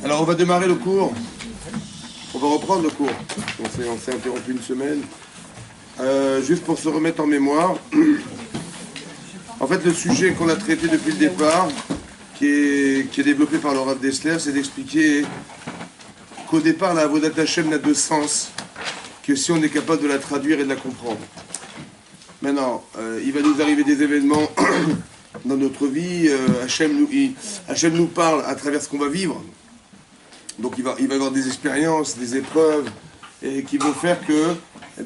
Alors on va démarrer le cours, on va reprendre le cours, on s'est interrompu une semaine, juste pour se remettre en mémoire. En fait le sujet qu'on a traité depuis le départ, qui est développé par le Rav Dessler, c'est d'expliquer qu'au départ la Avodat Hashem n'a de sens que si on est capable de la traduire et de la comprendre. Maintenant, il va nous arriver des événements dans notre vie, Hashem nous parle à travers ce qu'on va vivre. Donc il va y avoir des expériences, des épreuves, et qui vont faire que,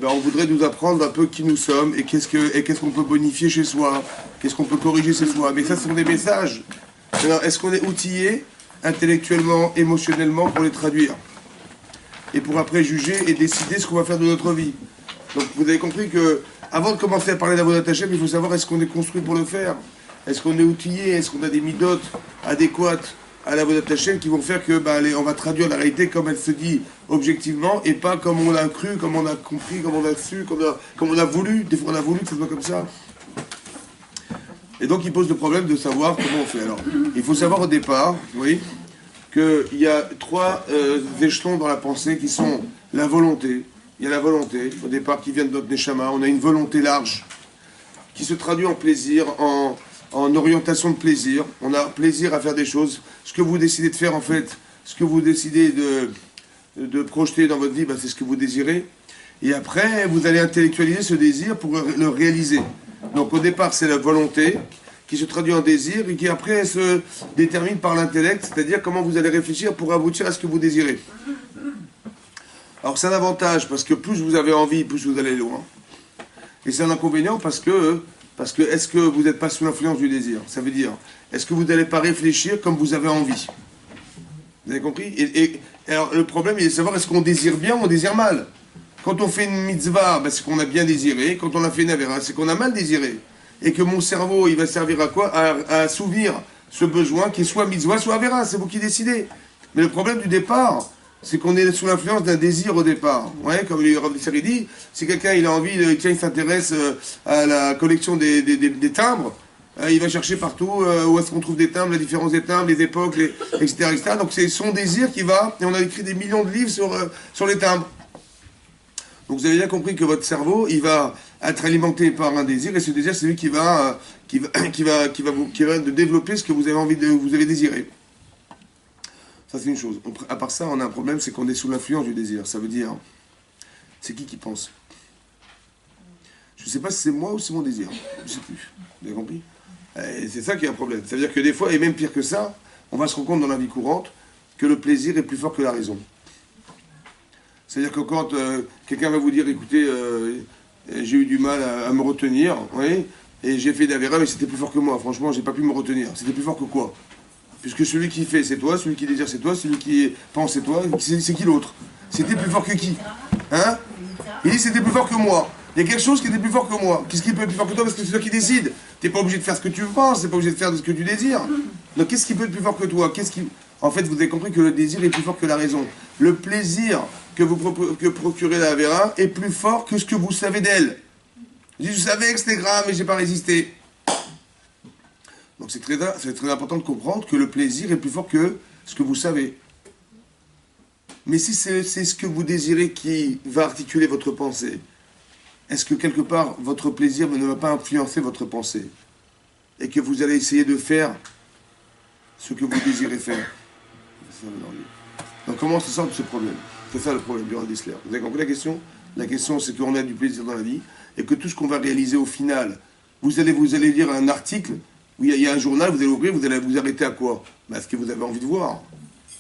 on voudrait nous apprendre un peu qui nous sommes, et qu'est-ce qu'on peut bonifier chez soi, qu'est-ce qu'on peut corriger chez soi. Mais ça, ce sont des messages. Alors, est-ce qu'on est outillé intellectuellement, émotionnellement pour les traduire? Et pour après juger et décider ce qu'on va faire de notre vie. Donc vous avez compris que, avant de commencer à parler d'Avodat Hashem, il faut savoir est-ce qu'on est construit pour le faire? Est-ce qu'on est outillé? Est-ce qu'on a des midotes adéquates à l'Avodat Hashem qui vont faire que on va traduire la réalité comme elle se dit objectivement et pas comme on l'a cru, comme on a compris, comme on a su, comme on a voulu. Des fois on a voulu que ce soit comme ça. Et donc il pose le problème de savoir comment on fait. Alors, il faut savoir au départ, oui, qu'il y a trois échelons dans la pensée qui sont la volonté. Il y a la volonté, au départ, qui vient de notre Neshama. On a une volonté large qui se traduit en plaisir, en orientation de plaisir. On a plaisir à faire des choses. Ce que vous décidez de faire, en fait, ce que vous décidez de projeter dans votre vie, c'est ce que vous désirez. Et après, vous allez intellectualiser ce désir pour le réaliser. Donc au départ, c'est la volonté qui se traduit en désir et qui après se détermine par l'intellect, c'est-à-dire comment vous allez réfléchir pour aboutir à ce que vous désirez. Alors c'est un avantage parce que plus vous avez envie, plus vous allez loin. Et c'est un inconvénient parce que est-ce que vous n'êtes pas sous l'influence du désir? Ça veut dire, est-ce que vous n'allez pas réfléchir comme vous avez envie? Vous avez compris? Et alors le problème, il est de savoir est-ce qu'on désire bien ou on désire mal. Quand on fait une mitzvah, c'est qu'on a bien désiré. Quand on a fait une avéra, c'est qu'on a mal désiré. Et que mon cerveau, il va servir à quoi? À assouvir ce besoin qui est soit mitzvah, soit avéra. C'est vous qui décidez. Mais le problème du départ, c'est qu'on est sous l'influence d'un désir au départ. Ouais, comme le Rav Dessler dit, si quelqu'un il a envie, il s'intéresse à la collection des timbres, il va chercher partout où est-ce qu'on trouve des timbres, la différence des timbres, les époques, etc., etc. Donc c'est son désir qui va, et on a écrit des millions de livres sur les timbres. Donc vous avez bien compris que votre cerveau, il va être alimenté par un désir, et ce désir, c'est lui qui va développer ce que vous avez envie de, vous avez désiré. Ça, c'est une chose. À part ça, on a un problème, c'est qu'on est sous l'influence du désir. Ça veut dire, c'est qui pense? Je ne sais pas si c'est moi ou c'est mon désir. Je ne sais plus. Vous avez compris? Et c'est ça qui est un problème. Ça veut dire que des fois, et même pire que ça, on va se rendre compte dans la vie courante que le plaisir est plus fort que la raison. C'est-à-dire que quand quelqu'un va vous dire, écoutez, j'ai eu du mal à me retenir, oui, et j'ai fait d'Avera, mais c'était plus fort que moi. Franchement, j'ai pas pu me retenir. C'était plus fort que quoi? Puisque celui qui fait, c'est toi, celui qui désire, c'est toi, celui qui pense, c'est toi, c'est qui l'autre? C'était plus fort que qui? Hein? Il dit, c'était plus fort que moi. Il y a quelque chose qui était plus fort que moi. Qu'est-ce qui peut être plus fort que toi? Parce que c'est toi qui décides. T'es pas obligé de faire ce que tu penses, t'es pas obligé de faire ce que tu désires. Donc qu'est-ce qui peut être plus fort que toi? En fait, vous avez compris que le désir est plus fort que la raison. Le plaisir que procurait la Avera est plus fort que ce que vous savez d'elle. Je savais que c'était grave, mais j'ai pas résisté. Donc c'est très important de comprendre que le plaisir est plus fort que ce que vous savez. Mais si c'est ce que vous désirez qui va articuler votre pensée, est-ce que quelque part votre plaisir ne va pas influencer votre pensée? Et que vous allez essayer de faire ce que vous désirez faire? Donc comment on se sort de ce problème? C'est ça le problème du Rav Dessler. Vous avez compris la question? La question, c'est qu'on a du plaisir dans la vie et que tout ce qu'on va réaliser au final, vous allez lire un article où il y a un journal, vous allez ouvrir, vous allez vous arrêter à quoi? À ce que vous avez envie de voir.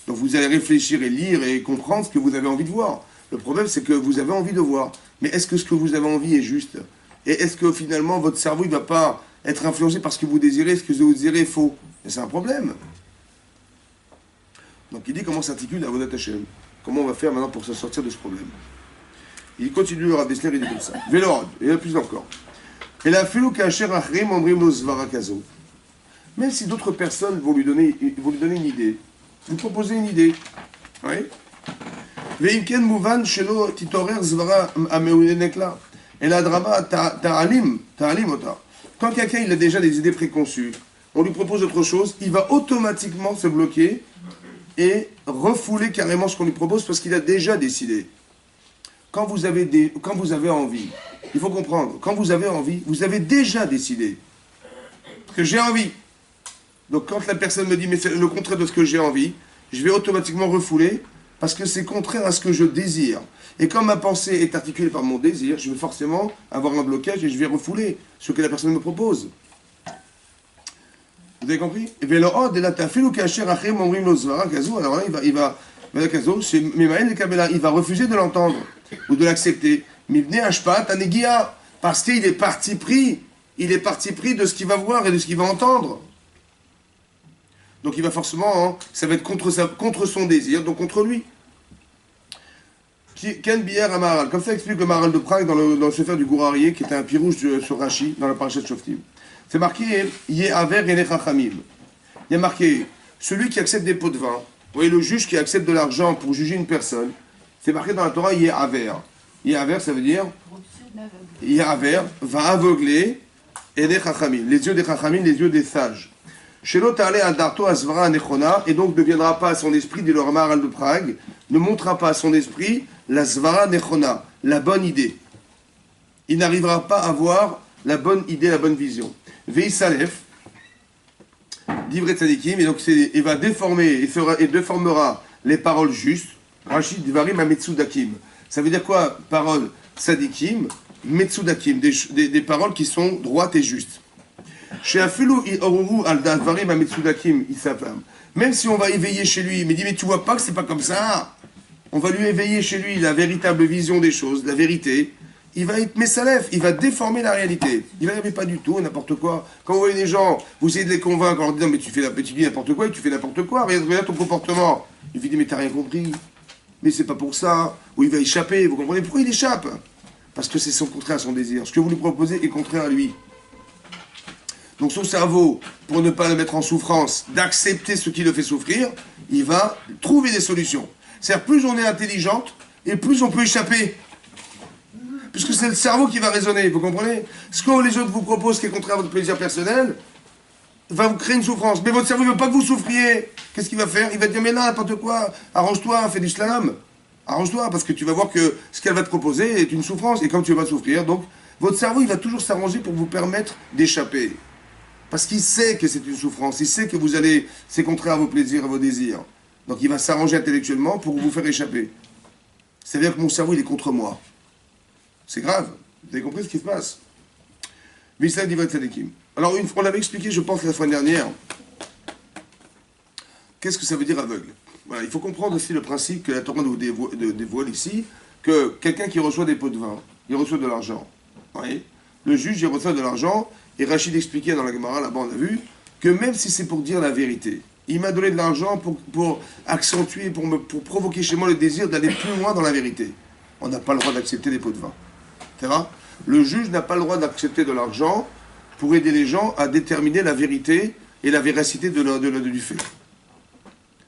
Donc vous allez réfléchir et lire et comprendre ce que vous avez envie de voir. Le problème, c'est que vous avez envie de voir. Mais est-ce que ce que vous avez envie est juste? Et est-ce que finalement, votre cerveau ne va pas être influencé par ce que vous désirez, ce que vous désirez est faux? Et c'est un problème. Donc il dit comment s'articule la Avodat Hashem. Comment on va faire maintenant pour se sortir de ce problème? Il continue, le Rav Dessler, il dit comme ça. Vélorod, et il y a plus encore. Et la Filou Kacher Achrim Omrim Lo Svara Kazo. Même si d'autres personnes vont lui donner une idée, vous proposez une idée. Oui. Veimken Mouvan Shelo Titorer Zvara Ameulenekla. Et la drama Ta'alim Ota. Quand quelqu'un il a déjà des idées préconçues, on lui propose autre chose, il va automatiquement se bloquer et refouler carrément ce qu'on lui propose parce qu'il a déjà décidé. Quand vous avez envie, il faut comprendre, quand vous avez envie, vous avez déjà décidé que j'ai envie. Donc quand la personne me dit mais c'est le contraire de ce que j'ai envie, je vais automatiquement refouler parce que c'est contraire à ce que je désire. Et quand ma pensée est articulée par mon désir, je vais forcément avoir un blocage et je vais refouler ce que la personne me propose. Vous avez compris? Alors là, il va refuser de l'entendre ou de l'accepter. Parce qu'il est parti pris. Il est parti pris de ce qu'il va voir et de ce qu'il va entendre. Donc il va forcément, ça va être contre son désir, donc contre lui. Ken Bier Amaral, comme ça explique le Maharal de Prague dans le Sefer du Gourarié, qui était un pirouge sur Rashi, dans la parasha de Shoftim. C'est marqué Yehaver Ene Chachamim. Il y a marqué celui qui accepte des pots de vin. Vous voyez, le juge qui accepte de l'argent pour juger une personne. C'est marqué dans la Torah Yehaver. Yehaver, ça veut dire Yehaver va aveugler Ene Chachamim, les yeux des Chachamim, les yeux des sages. Shelo Ta'ale al Darto Asvara Nechona, et donc ne viendra pas à son esprit, dit le Maharal de Prague, ne montrera pas à son esprit la Svara Nechona, la bonne idée. Il n'arrivera pas à voir la bonne idée, la bonne vision. Veisalef, d'Ivret Tzadikim, et donc il va déformer et déformera les paroles justes. Rachid Divarim à Metsudakim. Ça veut dire quoi? Paroles Tzadikim, Metsudakim, des paroles qui sont droites et justes. Même si on va éveiller chez lui, mais dit mais tu vois pas que c'est pas comme ça. On va lui éveiller chez lui la véritable vision des choses, la vérité. Il va être messalef, il va déformer la réalité. Il va dire mais pas du tout, n'importe quoi. Quand vous voyez des gens, vous essayez de les convaincre en leur disant mais tu dis n'importe quoi et tu fais n'importe quoi, regarde ton comportement. Il vous dit mais t'as rien compris. Mais c'est pas pour ça. Ou il va échapper, vous comprenez pourquoi il échappe? Parce que c'est son contraire à son désir. Ce que vous lui proposez est contraire à lui. Donc son cerveau, pour ne pas le mettre en souffrance, d'accepter ce qui le fait souffrir, il va trouver des solutions. C'est-à-dire plus on est intelligente, et plus on peut échapper. Puisque c'est le cerveau qui va raisonner, vous comprenez? Ce que les autres vous proposent qui est contraire à votre plaisir personnel, va vous créer une souffrance. Mais votre cerveau ne veut pas que vous souffriez. Qu'est-ce qu'il va faire? Il va dire mais non, n'importe quoi, arrange-toi, fais du slalom. Arrange-toi, parce que tu vas voir que ce qu'elle va te proposer est une souffrance, et comme tu vas souffrir, donc votre cerveau il va toujours s'arranger pour vous permettre d'échapper. Parce qu'il sait que c'est une souffrance, il sait que c'est contraire à vos plaisirs, à vos désirs. Donc il va s'arranger intellectuellement pour vous faire échapper. C'est-à-dire que mon cerveau, il est contre moi. C'est grave. Vous avez compris ce qui se passe? Vissal Divat Tzadikim. Alors, on l'avait expliqué, je pense, la semaine dernière. Qu'est-ce que ça veut dire aveugle? Voilà, il faut comprendre aussi le principe que la Torah nous dévoile ici, que quelqu'un qui reçoit des pots de vin, il reçoit de l'argent. Oui. Le juge, il reçoit de l'argent. Et Rachid expliquait dans la Gemara, là-bas on a vu, que même si c'est pour dire la vérité, il m'a donné de l'argent pour accentuer, pour provoquer chez moi le désir d'aller plus loin dans la vérité. On n'a pas le droit d'accepter des pots de vin. C'est vrai? Le juge n'a pas le droit d'accepter de l'argent pour aider les gens à déterminer la vérité et la véracité du fait.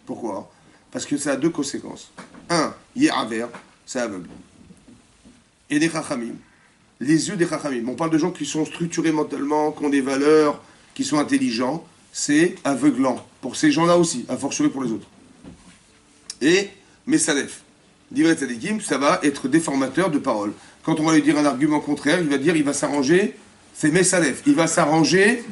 Pourquoi? Parce que ça a deux conséquences. Un, Yehaver, c'est aveugle. Et des Chachamim. Les yeux des Chachamim. On parle de gens qui sont structurés mentalement, qui ont des valeurs, qui sont intelligents. C'est aveuglant. Pour ces gens-là aussi, à fortiori pour les autres. Et Messalef. Divrei Tzadikim, ça va être déformateur de parole. Quand on va lui dire un argument contraire, il va s'arranger, c'est Messalef. Il va s'arranger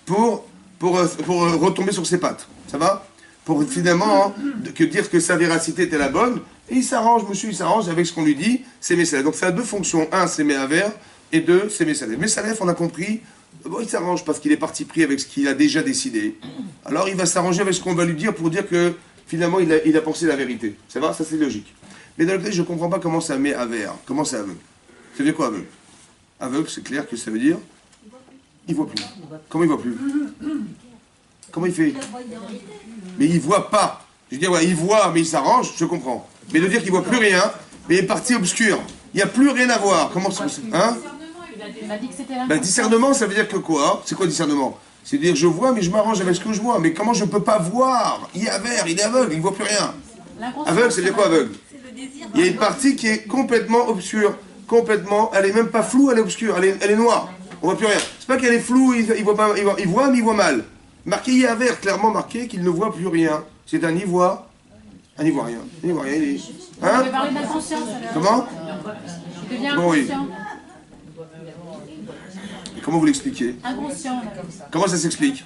pour retomber sur ses pattes. Ça va? Pour finalement dire que sa véracité était la bonne. Et il s'arrange, monsieur, il s'arrange avec ce qu'on lui dit, c'est Messalef. Donc ça a deux fonctions. Un, c'est Mehaver, et deux, c'est Messalef. Messalef, on a compris, bon, il s'arrange parce qu'il est parti pris avec ce qu'il a déjà décidé. Alors il va s'arranger avec ce qu'on va lui dire pour dire que finalement il a pensé la vérité. Ça va? Ça c'est logique. Mais dans le cas, je ne comprends pas comment ça Mehaver. Comment c'est aveugle? Ça veut dire quoi aveugle? Aveugle, c'est clair que ça veut dire il voit plus. Comment il voit plus? Comment il fait? Mais il voit pas. Je veux dire, ouais, il voit, mais il s'arrange, je comprends. Mais de dire qu'il voit plus rien, mais il est parti obscur. Il n'y a plus rien à voir. Comment c'est possible? Hein? Il m'a dit que c'était la Discernement, ça veut dire que quoi? C'est quoi discernement? C'est dire je vois, mais je m'arrange avec ce que je vois. Mais comment je peux pas voir? Il est aveugle, il est aveugle, il ne voit plus rien. Aveugle, c'est dire quoi aveugle? Il y a une partie qui est complètement obscure. Complètement, elle est même pas floue, elle est obscure, elle est noire. On voit plus rien. C'est pas qu'elle est floue, il voit pas, il voit, mais il voit mal. Marqué Yaver, clairement marqué qu'il ne voit plus rien. C'est un il voit Un Ivoirien. Un Ivoirien, il est... On Hein? peut parler d'inconscience alors. Comment? Il devient Bon, oui. inconscient. Et comment vous l'expliquez? Inconscient, là. Comment ça s'explique?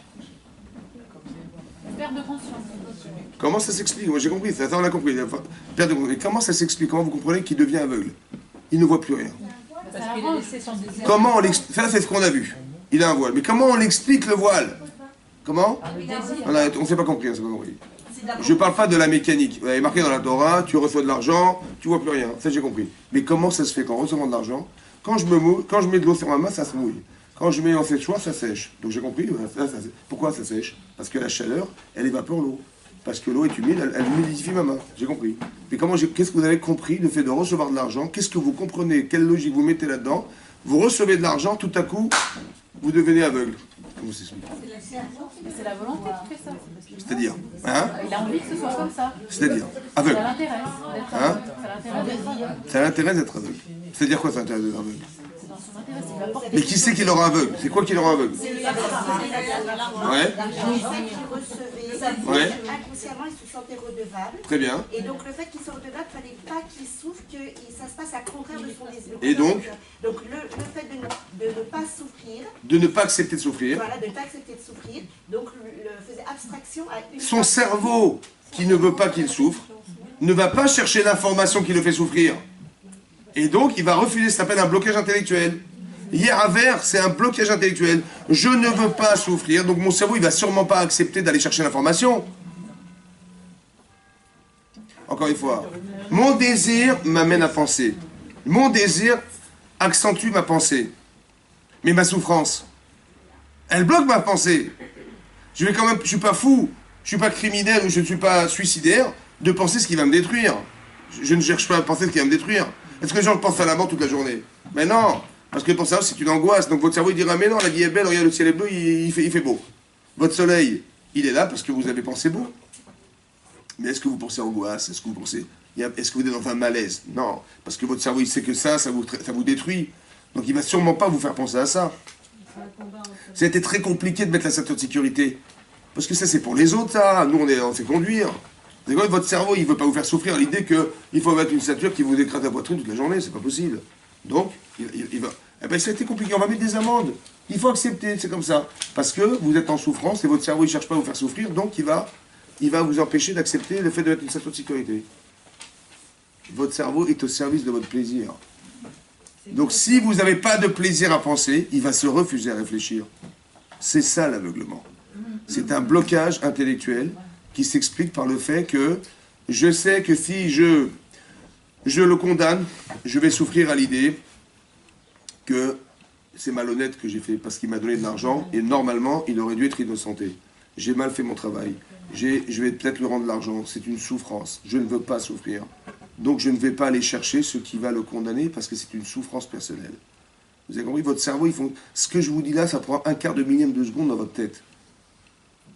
Perte de conscience. Comment ça s'explique? Moi j'ai compris, ça on a compris. Enfin, perte de conscience. Mais comment ça s'explique? Comment vous comprenez qu'il devient aveugle? Il ne voit plus rien. Parce qu'il a laissé son désir. Comment on l'explique? Ça c'est ce qu'on a vu. Il a un voile. Mais comment on l'explique le voile? Comment? On ne s'est pas compris, on s'est pas compris. Je ne parle pas de la mécanique. Vous avez marqué dans la Torah, tu reçois de l'argent, tu vois plus rien. Ça j'ai compris. Mais comment ça se fait qu'en recevant de l'argent, quand je mets de l'eau sur ma main, ça se mouille. Quand je mets en séchoir, ça sèche. Donc j'ai compris. Pourquoi ça sèche? Parce que la chaleur, elle évapore l'eau. Parce que l'eau est humide, elle humidifie ma main. J'ai compris. Mais qu'est-ce que vous avez compris le fait de recevoir de l'argent? Qu'est-ce que vous comprenez? Quelle logique vous mettez là-dedans? Vous recevez de l'argent, tout à coup, vous devenez aveugle. Comment ça s'explique? C'est la volonté qui fait ça. C'est-à-dire, hein? Il a envie que ce soit comme ça. C'est-à-dire, aveugle. Ça l'intéresse d'être Hein? aveugle. Ça l'intéresse d'être aveugle. Ça l'intéresse d'être aveugle. C'est-à-dire quoi ça l'intéresse d'être aveugle? C'est dans son intérêt. Il va porter. Mais qui c'est qui l'aura aveugle? C'est quoi qui l'aura aveugle? Ouais. Ouais. Inconsciemment, il se sentait redevable. Très bien. Et donc, le fait qu'il soit redevable, il ne fallait pas qu'il souffre, que ça se passe à contraire de son désir. Et donc le fait de ne pas souffrir, De ne pas accepter de souffrir. voilà, de ne pas accepter de souffrir, donc faisait abstraction à une... Son cerveau, qui ne veut pas qu'il souffre, ne va pas chercher l'information qui le fait souffrir. Et donc, il va refuser, ça s'appelle un blocage intellectuel. Hier à Vert, c'est un blocage intellectuel. Je ne veux pas souffrir, donc mon cerveau, il va sûrement pas accepter d'aller chercher l'information. Encore une fois, mon désir m'amène à penser. Mon désir accentue ma pensée. Mais ma souffrance, elle bloque ma pensée. Je suis pas fou, je suis pas criminel ou je ne suis pas suicidaire de penser ce qui va me détruire. Je ne cherche pas à penser ce qui va me détruire. Est-ce que les gens pensent à la mort toute la journée? Mais non, parce que pour ça c'est une angoisse. Donc votre cerveau il dira mais non, la vie est belle, regarde le ciel est bleu, il fait beau. Votre soleil, il est là parce que vous avez pensé beau. Mais est-ce que vous pensez angoisse? Est-ce que vous pensez... Est-ce que vous êtes dans un malaise? Non, parce que votre cerveau il sait que ça vous détruit. Donc il va sûrement pas vous faire penser à ça. Ça a été très compliqué de mettre la ceinture de sécurité. Parce que ça c'est pour les autres ça, nous on sait conduire. Vous savez, votre cerveau il veut pas vous faire souffrir l'idée qu'il faut mettre une ceinture qui vous écrase la poitrine toute la journée, c'est pas possible. Donc, il va... Eh ben ça a été compliqué, on va mettre des amendes. Il faut accepter, c'est comme ça. Parce que vous êtes en souffrance et votre cerveau il cherche pas à vous faire souffrir, donc il va vous empêcher d'accepter le fait de mettre une ceinture de sécurité. Votre cerveau est au service de votre plaisir. Donc si vous n'avez pas de plaisir à penser, il va se refuser à réfléchir. C'est ça l'aveuglement. C'est un blocage intellectuel qui s'explique par le fait que je sais que si je le condamne, je vais souffrir à l'idée que c'est malhonnête que j'ai fait parce qu'il m'a donné de l'argent et normalement il aurait dû être innocenté. J'ai mal fait mon travail. Je vais peut-être lui rendre l'argent. C'est une souffrance. Je ne veux pas souffrir. Donc je ne vais pas aller chercher ce qui va le condamner parce que c'est une souffrance personnelle. Vous avez compris? Votre cerveau, ce que je vous dis là, ça prend un quart de millième de seconde dans votre tête.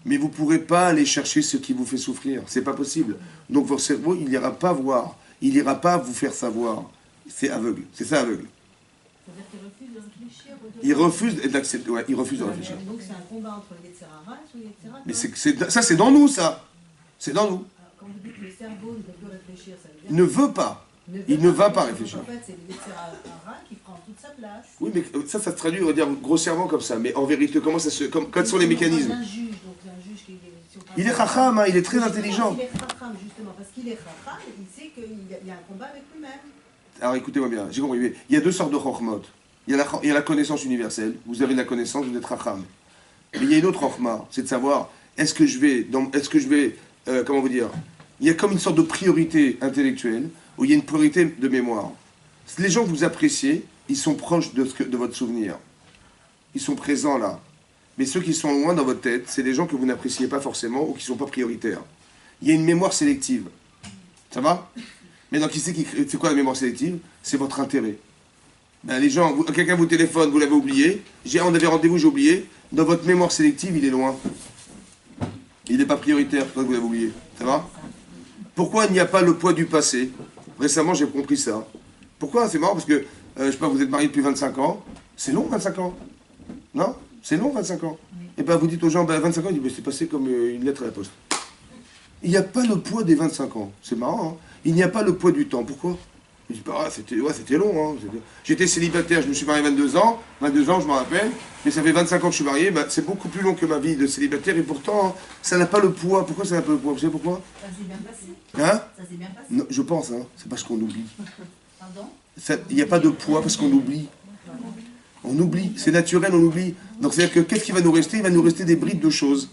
Mais vous ne pourrez pas aller chercher ce qui vous fait souffrir. C'est pas possible. Donc votre cerveau, il n'ira pas voir. Il n'ira pas vous faire savoir. C'est aveugle. C'est ça aveugle. C'est-à-dire qu'il refuse de réfléchir. Il refuse d'accepter. Ouais, il refuse de réfléchir. Donc c'est un combat entre le Yetzirah et le Yetzirah. Mais ça, c'est dans nous, ça. C'est dans nous. Quand vous dites que le cerveau ne veut plus réfléchir, ça veut dire... Il ne veut pas. Il ne va pas réfléchir. En fait, c'est le Yetzirah qui prend toute sa place. Oui, mais ça se traduit, on va dire, grossièrement comme ça. Mais en vérité, quels sont les mécanismes? Un juge, donc un juge qui... Il est chacham, hein, il est très intelligent. Il est chacham, justement, parce qu'il est chacham, il sait qu'il y a un combat avec lui-même. Alors écoutez-moi bien, j'ai compris. Il y a deux sortes de chokhmot. Il y a la connaissance universelle. Vous avez la connaissance, vous êtes chacham. Mais il y a une autre chokhma, c'est de savoir, est-ce que je vais, comment vous dire, il y a comme une sorte de priorité intellectuelle, où il y a une priorité de mémoire. Les gens que vous appréciez, ils sont proches de votre souvenir. Ils sont présents là. Mais ceux qui sont loin dans votre tête, c'est des gens que vous n'appréciez pas forcément ou qui ne sont pas prioritaires. Il y a une mémoire sélective. Ça va? Mais donc, c'est quoi la mémoire sélective? C'est votre intérêt. Ben, les gens, quelqu'un vous téléphone, vous l'avez oublié. On avait rendez-vous, j'ai oublié. Dans votre mémoire sélective, il est loin. Il n'est pas prioritaire, pourquoi vous l'avez oublié? Ça va? Pourquoi il n'y a pas le poids du passé? Récemment, j'ai compris ça. Pourquoi? C'est marrant parce que, je sais pas, vous êtes marié depuis 25 ans. C'est long, 25 ans. Non? C'est long, 25 ans. Et bien, vous dites aux gens, 25 ans, ils disent, c'est passé comme une lettre à la poste. Il n'y a pas le poids des 25 ans. C'est marrant, hein. Il n'y a pas le poids du temps. Pourquoi? Je dis, bah, c'était long. Hein. J'étais célibataire, je me suis marié à 22 ans. 22 ans, je m'en rappelle. Mais ça fait 25 ans que je suis marié. Bah, c'est beaucoup plus long que ma vie de célibataire. Et pourtant, hein, ça n'a pas le poids. Pourquoi ça n'a pas le poids? Vous savez pourquoi? Ça s'est bien passé. Hein? Ça s'est bien passé. Non, je pense, hein. C'est parce qu'on oublie. Pardon? Il n'y a pas de poids parce qu'on oublie. On oublie. C'est naturel, on oublie. Donc, c'est-à-dire que qu'est-ce qui va nous rester? Il va nous rester des brides de choses.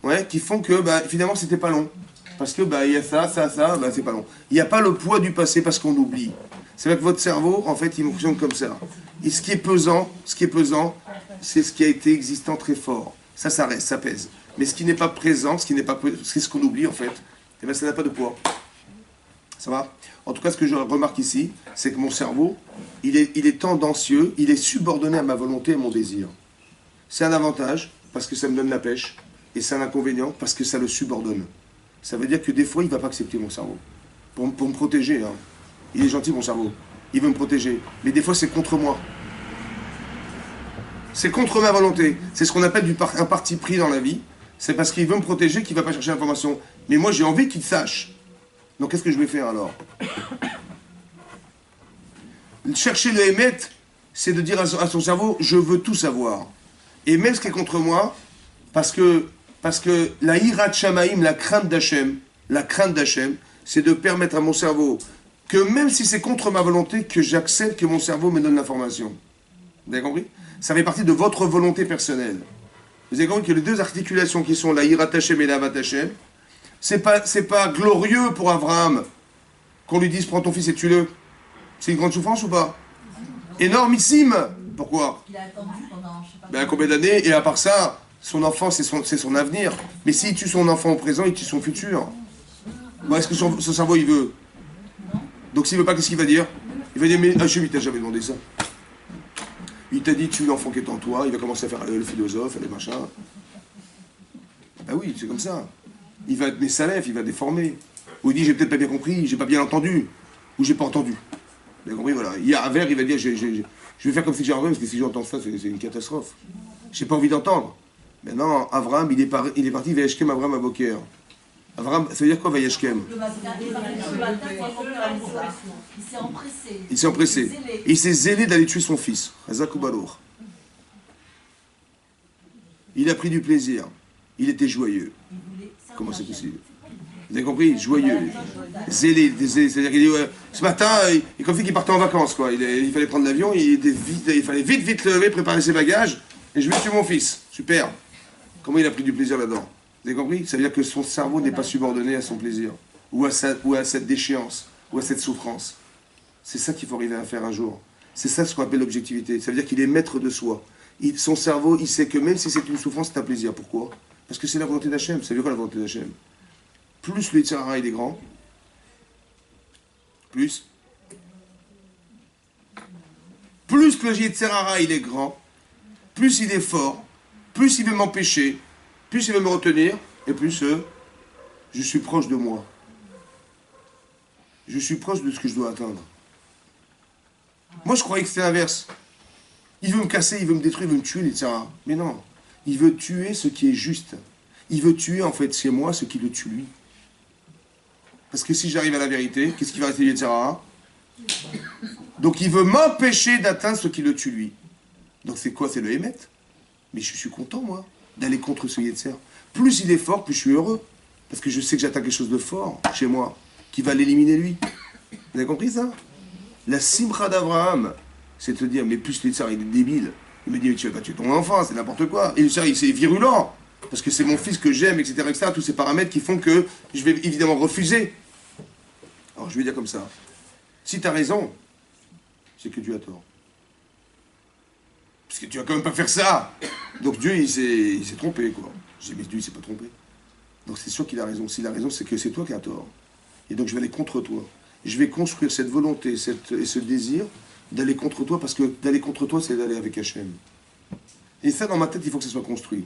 Ouais, qui font que, bah, finalement, c'était pas long. Parce que, bah, il y a ça, bah, c'est pas long. Il n'y a pas le poids du passé parce qu'on oublie. C'est vrai que votre cerveau, en fait, il fonctionne comme ça. Et ce qui est pesant, c'est ce qui a été existant très fort. Ça reste, ça pèse. Mais ce qui n'est pas présent, c'est ce qu'on oublie, en fait, eh ben, ça n'a pas de poids. Ça va? En tout cas, ce que je remarque ici, c'est que mon cerveau, il est tendancieux, il est subordonné à ma volonté et à mon désir. C'est un avantage, parce que ça me donne la pêche, et c'est un inconvénient, parce que ça le subordonne. Ça veut dire que des fois, il ne va pas accepter mon cerveau. Pour me protéger, hein. Il est gentil, mon cerveau. Il veut me protéger. Mais des fois, c'est contre moi. C'est contre ma volonté. C'est ce qu'on appelle un parti pris dans la vie. C'est parce qu'il veut me protéger qu'il ne va pas chercher l'information. Mais moi, j'ai envie qu'il sache. Donc, qu'est-ce que je vais faire, alors? Chercher le Hémet, c'est de dire à son cerveau, je veux tout savoir. Et même ce qui est contre moi, parce que la hirat shamaïm, la crainte d'Hachem, c'est de permettre à mon cerveau que même si c'est contre ma volonté, que j'accepte que mon cerveau me donne l'information. Vous avez compris? Ça fait partie de votre volonté personnelle. Vous avez compris que les deux articulations qui sont la hirat Hachem et la avat Hachem, c'est pas glorieux pour Abraham qu'on lui dise prends ton fils et tue-le. C'est une grande souffrance ou pas? Énormissime. Pourquoi? Il a attendu pendant, je sais pas. Ben, combien d'années? Et à part ça, son enfant, c'est son avenir. Mais s'il tue son enfant au présent, il tue son futur. Bon, est-ce que son cerveau, il veut? Donc s'il veut pas, qu'est-ce qu'il va dire? Il va dire, mais Hachem, il t'a jamais demandé ça. Il t'a dit, tue l'enfant qui est en toi. Il va commencer à faire le philosophe, les machins. Ben oui, c'est comme ça. Il va être mésalef, il va déformer. Ou il dit, j'ai peut-être pas bien compris, j'ai pas bien entendu. Ou j'ai pas entendu. Vous avez compris, voilà. Il y a un verre, il va dire, je vais faire comme si j'ai entendu, parce que si j'entends ça, c'est une catastrophe. J'ai pas envie d'entendre. Maintenant, Abraham, il est parti, Vayeshkem Abraham à Boker. Abraham, ça veut dire quoi, Vayeshkem? Le matin, il s'est empressé. Il s'est empressé. Il s'est zélé d'aller tuer son fils. Hazak ou Balour. Il a pris du plaisir. Il était joyeux. Comment c'est possible? Vous avez compris? Joyeux. Zélé. C'est-à-dire qu'il dit, ouais, ce matin, il comme qu'il partait en vacances, quoi. Il fallait prendre l'avion, il fallait vite lever, préparer ses bagages, et je vais tuer mon fils. Super. Comment il a pris du plaisir là-dedans? Vous avez compris? Ça veut dire que son cerveau n'est pas subordonné à son plaisir, ou à cette déchéance, ou à cette souffrance. C'est ça qu'il faut arriver à faire un jour. C'est ça ce qu'on appelle l'objectivité. Ça veut dire qu'il est maître de soi. Son cerveau, il sait que même si c'est une souffrance, c'est un plaisir. Pourquoi? Parce que c'est la volonté d'Hachem. Ça veut dire quoi la volonté d'Hachem? Plus le Yetzer Hara il est grand, plus que le Yetzer Hara il est grand, plus il est fort, plus il veut m'empêcher, plus il veut me retenir, et plus je suis proche de moi. Je suis proche de ce que je dois atteindre. Moi je croyais que c'était l'inverse. Il veut me casser, il veut me détruire, il veut me tuer, etc. Mais non, il veut tuer ce qui est juste. Il veut tuer en fait chez moi ce qui le tue lui. Parce que si j'arrive à la vérité, qu'est-ce qui va rester du Yetzer Hara? Donc il veut m'empêcher d'atteindre ce qui le tue lui. Donc c'est quoi? C'est le Hémet. Mais je suis content, moi, d'aller contre ce Yetzer. Plus il est fort, plus je suis heureux. Parce que je sais que j'atteins quelque chose de fort chez moi, qui va l'éliminer lui. Vous avez compris ça? La simcha d'Abraham, c'est de te dire, mais plus le Yetzer il est débile. Il me dit, mais tu vas pas tuer ton enfant, c'est n'importe quoi. Et le Yetzer, c'est virulent. Parce que c'est mon fils que j'aime, etc., tous ces paramètres qui font que je vais évidemment refuser. Alors je vais dire comme ça. Si tu as raison, c'est que Dieu a tort. Parce que tu vas quand même pas faire ça. Donc Dieu, il s'est trompé, quoi. J'ai dit, mais Dieu, il s'est pas trompé. Donc c'est sûr qu'il a raison. S'il a raison, c'est que c'est toi qui as tort. Et donc je vais aller contre toi. Je vais construire cette volonté et ce désir d'aller contre toi, parce que d'aller contre toi, c'est d'aller avec Hachem. Et ça, dans ma tête, il faut que ça soit construit.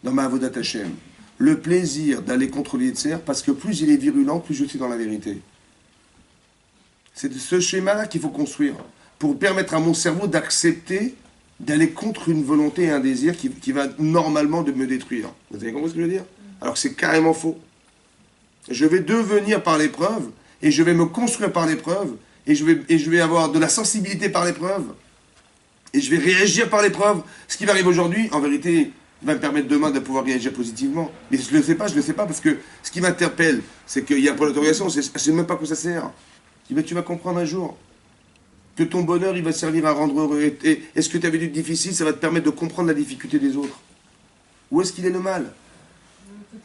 Dans ma avodat Hachem. Le plaisir d'aller contre le Yetzer, parce que plus il est virulent, plus je suis dans la vérité. C'est de ce schéma-là qu'il faut construire, pour permettre à mon cerveau d'accepter d'aller contre une volonté et un désir qui va normalement de me détruire. Vous avez compris ce que je veux dire? Alors que c'est carrément faux. Je vais devenir par l'épreuve, et je vais me construire par l'épreuve, et je vais avoir de la sensibilité par l'épreuve, et je vais réagir par l'épreuve. Ce qui va arriver aujourd'hui, en vérité, va me permettre demain de pouvoir réagir positivement. Mais je ne le sais pas, parce que ce qui m'interpelle, c'est qu'il y a un point d'interrogation, je ne sais même pas quoi ça sert. Je dis, mais tu vas comprendre un jour que ton bonheur, il va servir à rendre heureux. Et ce que tu avais vu de difficile, ça va te permettre de comprendre la difficulté des autres. Où est-ce qu'il est le mal?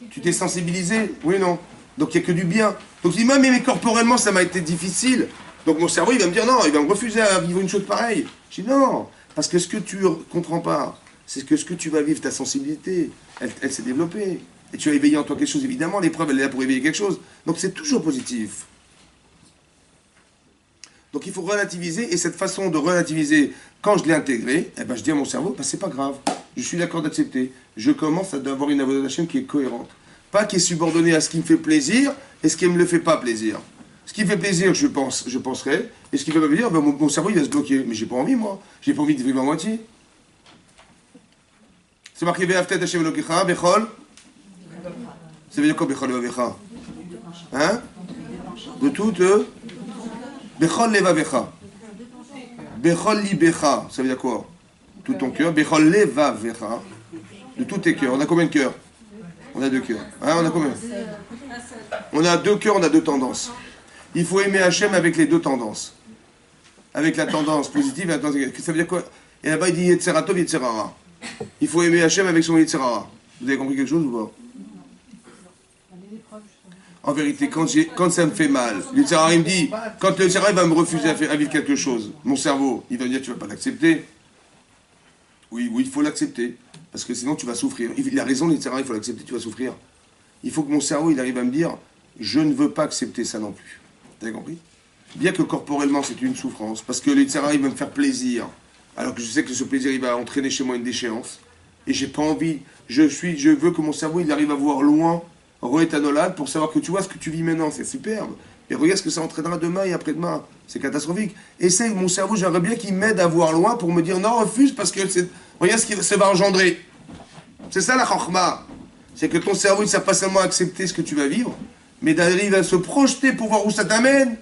Tu t'es sensibilisé? Oui ou non? Donc il n'y a que du bien. Donc je dis, mais corporellement, ça m'a été difficile. Donc mon cerveau, il va me dire non, il va me refuser à vivre une chose pareille. Je dis non, parce que ce que tu ne comprends pas, c'est que ce que tu vas vivre, ta sensibilité, elle s'est développée. Et tu as éveillé en toi quelque chose, évidemment, l'épreuve, elle est là pour éveiller quelque chose. Donc c'est toujours positif. Donc il faut relativiser, et cette façon de relativiser, quand je l'ai intégré, eh ben, je dis à mon cerveau, ben, c'est pas grave, je suis d'accord d'accepter. Je commence à avoir une avodat Hashem qui est cohérente. Pas qui est subordonnée à ce qui me fait plaisir, et ce qui ne me le fait pas plaisir. Ce qui me fait plaisir, je penserai, et ce qui ne fait pas plaisir, ben, mon cerveau il va se bloquer. Mais j'ai pas envie, moi. J'ai pas envie de vivre à moitié. C'est marqué Ve'aftet Hashem Elokecha, Bechol. Ça veut dire quoi, Bechol Elokecha? Hein? De toute. Bechol Levavecha. Bechol Libecha. Ça veut dire quoi? Tout ton cœur. Bechol Levavecha. De tous tes cœurs. On a combien de cœurs? On a 2 cœurs. Hein, on a combien? On a 2 cœurs, on a 2 tendances. Il faut aimer Hachem avec les 2 tendances. Avec la tendance positive et la tendance négative. Ça veut dire quoi? Et là-bas, il dit Yetzeratov, Yetzerara. Il faut aimer Hachem avec son Yetzerara. Vous avez compris quelque chose ou pas? En vérité, quand ça me fait mal, le Yetzerara, il me dit, quand le Yetzerara va me refuser à vivre quelque chose, mon cerveau, il va me dire, tu ne vas pas l'accepter. Oui, il faut l'accepter. Parce que sinon, tu vas souffrir. Il a raison, le Yetzerara, il faut l'accepter, tu vas souffrir. Il faut que mon cerveau, il arrive à me dire, je ne veux pas accepter ça non plus. Vous avez compris? Bien que corporellement, c'est une souffrance, parce que le Yetzerara, il va me faire plaisir. Alors que je sais que ce plaisir, il va entraîner chez moi une déchéance. Et j'ai pas envie. Je veux que mon cerveau, il arrive à voir loin, roétanolade, pour savoir que tu vois ce que tu vis maintenant. C'est superbe. Et regarde ce que ça entraînera demain et après-demain. C'est catastrophique. Essaye, mon cerveau, j'aimerais bien qu'il m'aide à voir loin pour me dire non, refuse, parce que regarde ce que ça va engendrer. C'est ça la chokhma. C'est que ton cerveau, il ne sert pas seulement à accepter ce que tu vas vivre, mais d'arriver à se projeter pour voir où ça t'amène.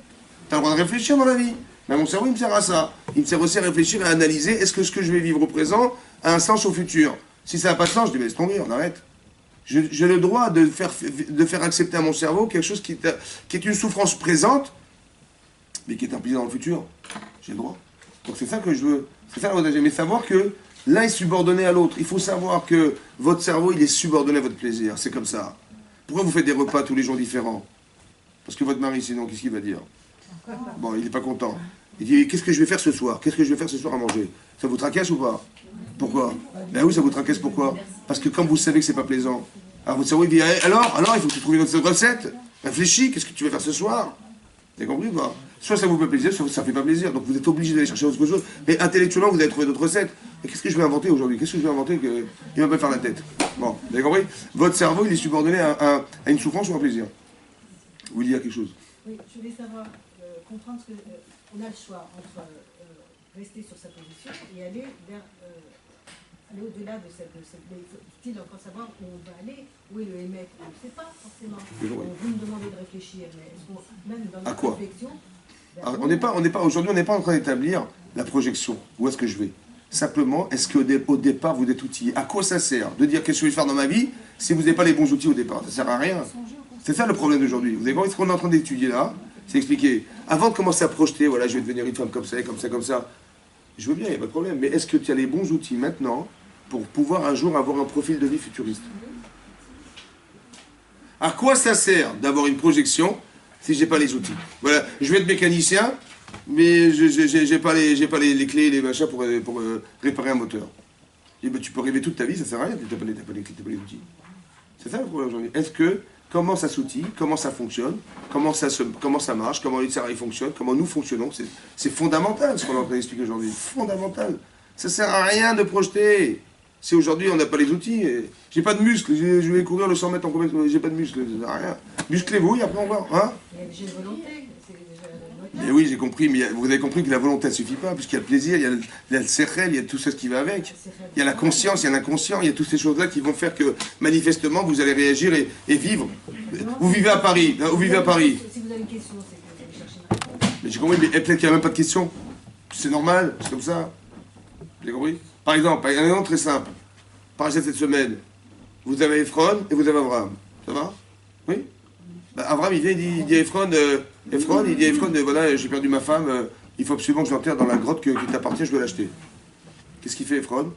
Tu as le droit de réfléchir dans la vie. Mais mon cerveau, il me sert à ça. Il me sert aussi à réfléchir et à analyser est-ce que ce que je vais vivre au présent a un sens au futur. Si ça n'a pas de sens, je dis, mais laisse tomber, on arrête. J'ai le droit de faire accepter à mon cerveau quelque chose qui est une souffrance présente, mais qui est un plaisir dans le futur. J'ai le droit. Donc c'est ça que je veux. C'est ça la mais savoir que l'un est subordonné à l'autre. Il faut savoir que votre cerveau, il est subordonné à votre plaisir. C'est comme ça. Pourquoi vous faites des repas tous les jours différents? Parce que votre mari, sinon, qu'est-ce qu'il va dire? Bon, il n'est pas content. Il dit, qu'est-ce que je vais faire ce soir? Qu'est-ce que je vais faire ce soir à manger? Ça vous tracasse ou pas? Pourquoi? Ben oui, ça vous tracasse, pourquoi? Parce que comme vous savez que c'est pas plaisant, alors votre cerveau il dit, alors, il faut que tu trouves une autre recette. Réfléchis, qu'est-ce que tu vas faire ce soir? Vous avez compris ou pas? Soit ça vous fait plaisir, soit ça ne fait pas plaisir. Donc vous êtes obligé d'aller chercher autre chose. Mais intellectuellement, vous allez trouver d'autres recettes. Mais qu'est-ce que je vais inventer aujourd'hui? Qu'est-ce que je vais inventer qu'il ne va pas faire la tête? Bon, vous avez compris? Votre cerveau, il est subordonné à une souffrance ou un plaisir. Vous voulez dire quelque chose? Oui, je voulais savoir, comprendre ce que. On a le choix entre rester sur sa position et aller vers. Aller au-delà de cette. Mais faut-il encore savoir où on va aller? Où est le émettre? On ne sait pas forcément. Vous me demandez de réfléchir, mais est-ce qu'on, même dans notre réflexion. Aujourd'hui, on n'est pas en train d'établir la projection. Où est-ce que je vais? Simplement, est-ce qu'au départ, vous êtes outillé? À quoi ça sert de dire qu'est-ce que je vais faire dans ma vie si vous n'avez pas les bons outils au départ? Ça ne sert à rien. C'est ça le problème d'aujourd'hui. Vous avez compris ce qu'on est en train d'étudier là? C'est expliquer. Avant de commencer à projeter, voilà, je vais devenir une femme comme ça, comme ça, comme ça. Je veux bien, il n'y a pas de problème. Mais est-ce que tu as les bons outils maintenant pour pouvoir un jour avoir un profil de vie futuriste? À quoi ça sert d'avoir une projection si je n'ai pas les outils? Voilà, je vais être mécanicien, mais je n'ai pas les clés et les machins pour réparer un moteur. Et ben, tu peux rêver toute ta vie, ça ne sert à rien, tu n'as pas les clés, tu n'as pas les outils. C'est ça le problème aujourd'hui. Comment ça s'outille, comment ça fonctionne, comment ça marche, comment le cerveau fonctionne, comment nous fonctionnons, c'est fondamental ce qu'on est en train d'expliquer aujourd'hui. Fondamental. Ça ne sert à rien de projeter. C'est aujourd'hui, on n'a pas les outils. J'ai pas de muscles, je vais courir le 100 mètres en combien de... J'ai pas de muscles, rien. Musclez-vous, et après on va. Hein? J'ai une volonté, c'est déjà le Mais oui, j'ai compris, mais vous avez compris que la volonté ne suffit pas, puisqu'il y a le plaisir, il y a le sechel, il y a tout ça qui va avec. Il y a la conscience, il y a l'inconscient, il y a toutes ces choses-là qui vont faire que, manifestement, vous allez réagir et vivre. Vous vivez à Paris, hein, vous vivez à Paris. Si vous avez une question, c'est que vous allez chercher une réponse. Mais j'ai compris, mais peut-être qu'il n'y a même pas de question. C'est normal, c'est comme ça. Vous avez compris? Par exemple, un exemple très simple. Par exemple, cette semaine, vous avez Ephron et vous avez Abraham. Ça va? Oui? Bah, Abraham, il vient, il dit à Ephron, il dit à Ephron, voilà, j'ai perdu ma femme, il faut absolument que je l'enterre dans la grotte qui t'appartient, je dois l'acheter. Qu'est-ce qu'il fait, Ephron?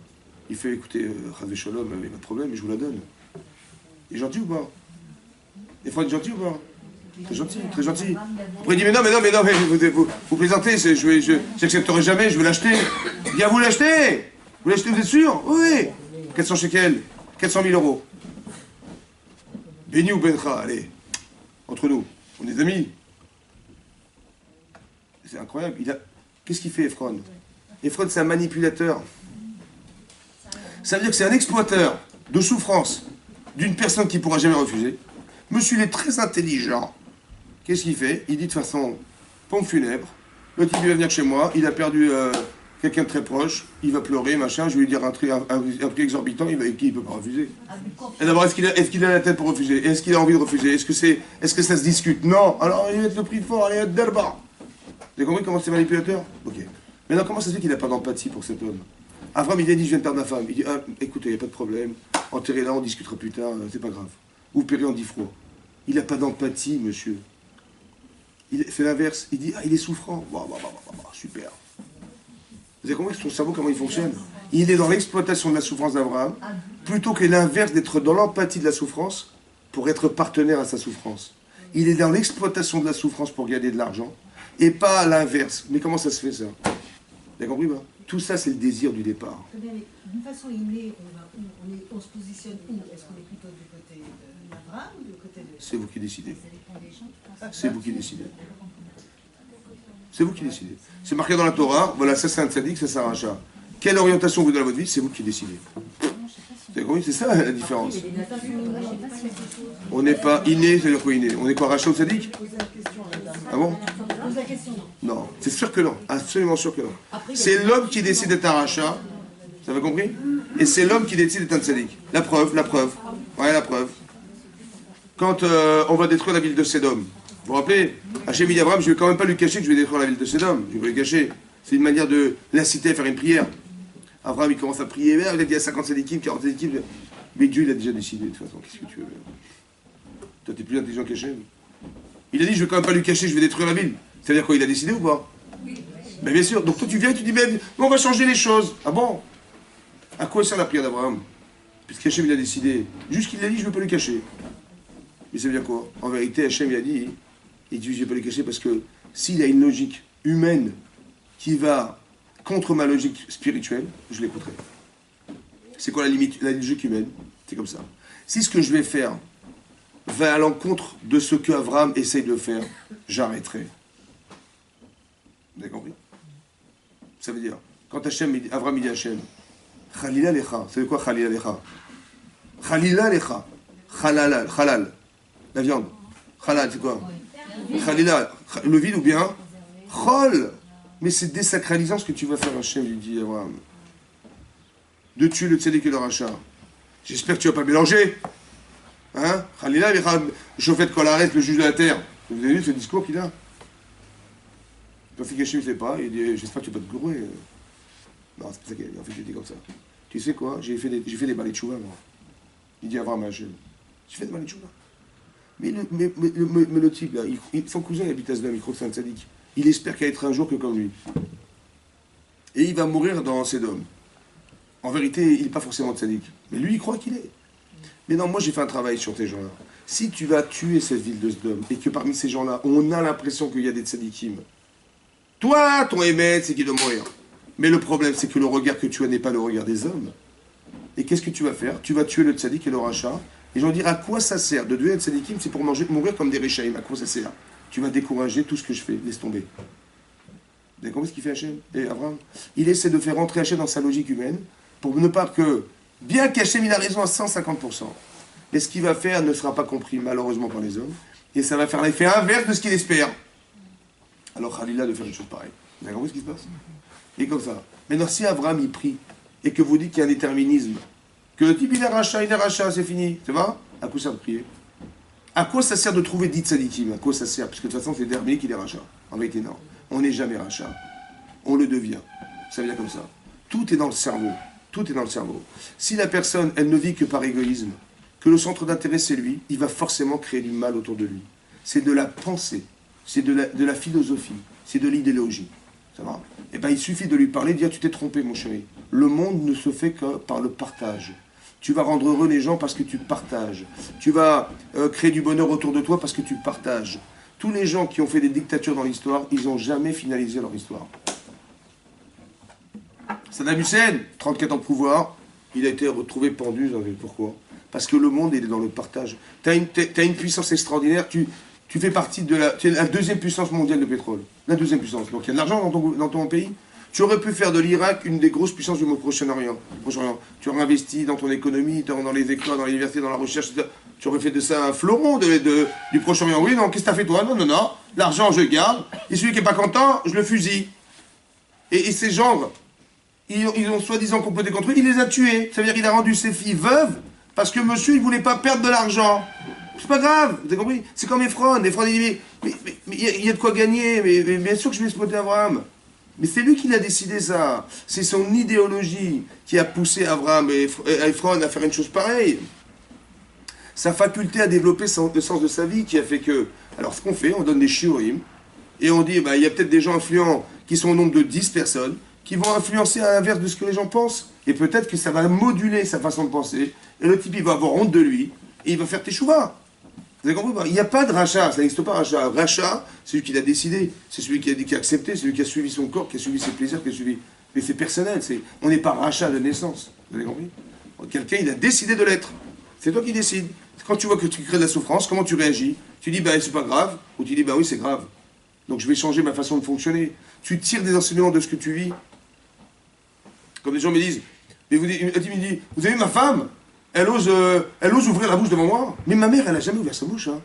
Il fait, écoutez, Chavé Shalom, il n'y a pas de problème, je vous la donne. Il est gentil ou pas? Ephron est gentil ou pas? Très gentil, très gentil. Après il dit, mais vous plaisantez, j'accepterai jamais, je veux l'acheter. Il dit, ah, vous l'achetez? Vous l'achetez, vous êtes sûr? Oui. 400 shekels, 400 000 euros. Béni ou Bencha, allez, entre nous, on est amis. C'est incroyable. Qu'est-ce qu'il fait, Ephron? Ephron, c'est un manipulateur. Ça veut dire que c'est un exploiteur de souffrance d'une personne qui ne pourra jamais refuser. Monsieur, il est très intelligent. Qu'est-ce qu'il fait? Il dit de façon pompe funèbre, le type va venir chez moi, il a perdu quelqu'un de très proche, il va pleurer, machin, je vais lui dire un prix exorbitant, il ne peut pas refuser. Et d'abord, est-ce qu'il a la tête pour refuser? Est-ce qu'il a envie de refuser? Est-ce que ça se discute? Non. Alors, il va mettre le prix fort, allez, d'Alba. Vous avez compris comment c'est manipulateur? Ok. Maintenant, comment ça se fait qu'il n'a pas d'empathie pour cet homme? Avram, il a dit, je viens de perdre ma femme. Il dit, ah, écoutez, il n'y a pas de problème, enterrez-la, on discutera plus tard, c'est pas grave. Vous paierez en 10 fois. Il n'a pas d'empathie, monsieur. Il fait l'inverse. Il dit, ah, il est souffrant. Super. Vous avez compris son cerveau, comment il fonctionne? Il est dans l'exploitation de la souffrance d'Abraham, plutôt que l'inverse d'être dans l'empathie de la souffrance pour être partenaire à sa souffrance. Il est dans l'exploitation de la souffrance pour gagner de l'argent, et pas l'inverse. Mais comment ça se fait, ça? Vous avez compris, bah? Tout ça, c'est le désir du départ. Très bien, mais d'une façon innée, on se positionne où? Est-ce qu'on est plutôt du côté d'Abraham ou du côté de... C'est vous qui décidez. C'est vous qui décidez. C'est vous qui décidez. C'est marqué dans la Torah, voilà, ça c'est un tzaddik, ça c'est un rachat. Quelle orientation vous donnez à votre vie, c'est vous qui décidez. Vous avez compris? C'est ça la différence. On n'est pas inné, c'est-à-dire quoi inné? On est quoi, rachat ou tzaddik? Ah bon? Non, c'est sûr que non, absolument sûr que non. C'est l'homme qui décide d'être un rachat, ça va compris? Et c'est l'homme qui décide d'être un tzaddik. La preuve. Ouais, la preuve. Quand on va détruire la ville de Sédom, vous vous rappelez, Hachem dit à Abraham, je ne vais quand même pas lui cacher que je vais détruire la ville de Sédom. Je vais le cacher. C'est une manière de l'inciter à faire une prière. Abraham, il commence à prier. Il a dit à 50 sédikim, 40 sédikim. Mais Dieu, il a déjà décidé, de toute façon. Qu'est-ce que tu veux? Toi, tu es plus intelligent qu'Hachem. Il a dit, je ne vais quand même pas lui cacher, je vais détruire la ville. C'est-à-dire quoi, il a décidé ou pas? Mais bien sûr. Donc toi, tu viens et tu dis, mais on va changer les choses. Ah bon? À quoi sert la prière d'Abraham? Puisqu'Hachem, il a décidé. Juste qu'il a dit, je ne vais pas lui cacher. Mais ça veut dire quoi? En vérité, Hachem, il a dit, je ne vais pas le cacher parce que s'il a une logique humaine qui va contre ma logique spirituelle, je l'écouterai. C'est quoi la limite? La logique humaine, c'est comme ça. Si ce que je vais faire va à l'encontre de ce que Abraham essaye de faire, j'arrêterai. Vous avez compris? Ça veut dire, quand Abraham dit à Hachem, Khalila lecha, c'est quoi Khalila lecha? Khalila lecha, halal. La viande. Halal, c'est quoi? Khalila, le vide ou bien Chol. Mais c'est désacralisant ce que tu vas faire, Hachem, lui dit Abraham. De tuer le tzedek et le rachat. J'espère que tu ne vas pas le mélanger. Hein? Khalila, le chauffette Kolaret, le juge de la terre. Vous avez vu ce discours qu'il a? Quand Hachem ne fait pas, il dit j'espère que tu ne vas pas te gourer. Non, c'est pas ça qu'il a dit. En fait, il dit comme ça. Tu sais quoi? J'ai fait des balais de chouva, moi. Il dit Abraham à Hachem. J'ai fait des balais de chouva. Mais le type, là, son cousin il habite à Sdom, il croit que c'est un tzaddik. Il espère qu'il va être un jour que comme lui. Et il va mourir dans Sodome. En vérité, il n'est pas forcément tzaddik. Mais lui, il croit qu'il est. Mais non, moi j'ai fait un travail sur ces gens-là. Si tu vas tuer cette ville de Sdom, et que parmi ces gens-là, on a l'impression qu'il y a des tzaddikim, toi, ton émet, c'est qu'il doit mourir. Mais le problème, c'est que le regard que tu as n'est pas le regard des hommes. Et qu'est-ce que tu vas faire? Tu vas tuer le tzaddik et le rachat. Et je vais dire, à quoi ça sert? De devenir tzaddikim, c'est pour mourir comme des réchaïm. À quoi ça sert? Tu vas décourager tout ce que je fais. Laisse tomber. Vous avez compris ce qu'il fait Hachem et Abraham? Il essaie de faire rentrer Hachem dans sa logique humaine pour ne pas que Bien qu'Hachem il a raison à 150%. Mais ce qu'il va faire ne sera pas compris malheureusement par les hommes. Et ça va faire l'effet inverse de ce qu'il espère. Alors Khalila de faire une chose pareille. Vous avez compris ce qui se passe? Et comme ça. Maintenant si Abraham il prie et que vous dites qu'il y a un déterminisme, que le type il est rachat, c'est fini, ça va? À quoi ça sert de prier? À quoi ça sert de trouver dit tzadikim? À quoi ça sert? Parce que de toute façon c'est déterminé qu'il est rachat. En vérité non. On n'est jamais rachat. On le devient. Ça vient comme ça. Tout est dans le cerveau. Tout est dans le cerveau. Si la personne, elle ne vit que par égoïsme, que le centre d'intérêt c'est lui, il va forcément créer du mal autour de lui. C'est de la pensée, c'est de la philosophie, c'est de l'idéologie. Ça va? Eh bien il suffit de lui parler, de dire tu t'es trompé mon chéri. Le monde ne se fait que par le partage. Tu vas rendre heureux les gens parce que tu partages. Tu vas créer du bonheur autour de toi parce que tu partages. Tous les gens qui ont fait des dictatures dans l'histoire, ils n'ont jamais finalisé leur histoire. Saddam Hussein, 34 ans de pouvoir, il a été retrouvé pendu. Pourquoi? Parce que le monde, il est dans le partage. Tu as une puissance extraordinaire, tu fais partie de tu es la deuxième puissance mondiale de pétrole. La deuxième puissance. Donc il y a de l'argent dans ton pays. Tu aurais pu faire de l'Irak une des grosses puissances du Proche-Orient. Tu aurais investi dans ton économie, dans les écoles, dans l'université, dans la recherche. Tu aurais fait de ça un fleuron du Proche-Orient. Oui, non, qu'est-ce que tu as fait toi? Non. L'argent, je garde. Et celui qui n'est pas content, je le fusille. Et ces gens, ils ont soi-disant comploté contre lui, il les a tués. Ça veut dire qu'il a rendu ses filles veuves parce que monsieur, il voulait pas perdre de l'argent. C'est pas grave, vous avez compris? C'est comme Ephron. Ephron, il dit, mais il y a de quoi gagner, mais bien sûr que je vais exploiter Abraham. Mais c'est lui qui l'a décidé ça. C'est son idéologie qui a poussé Abraham et Ephron à faire une chose pareille. Sa faculté à développer le sens de sa vie qui a fait que... Alors ce qu'on fait, on donne des shiurim et on dit, il y a peut-être des gens influents qui sont au nombre de 10 personnes qui vont influencer à l'inverse de ce que les gens pensent. Et peut-être que ça va moduler sa façon de penser. Et le type, il va avoir honte de lui et il va faire teshuva. Vous avez compris? Il n'y a pas de rachat, ça n'existe pas rachat. Rachat, c'est celui qui l'a décidé, c'est celui qui a accepté, c'est celui qui a suivi son corps, qui a suivi ses plaisirs, qui a suivi... Mais c'est personnel, on n'est pas rachat de naissance. Vous avez compris? Quelqu'un, il a décidé de l'être. C'est toi qui décides. Quand tu vois que tu crées de la souffrance, comment tu réagis? Tu dis, c'est pas grave, ou tu dis, oui, c'est grave. Donc je vais changer ma façon de fonctionner. Tu tires des enseignements de ce que tu vis. Comme les gens me disent, mais vous avez vu ma femme? Elle ose ouvrir la bouche devant moi. Mais ma mère, elle n'a jamais ouvert sa bouche. Hein.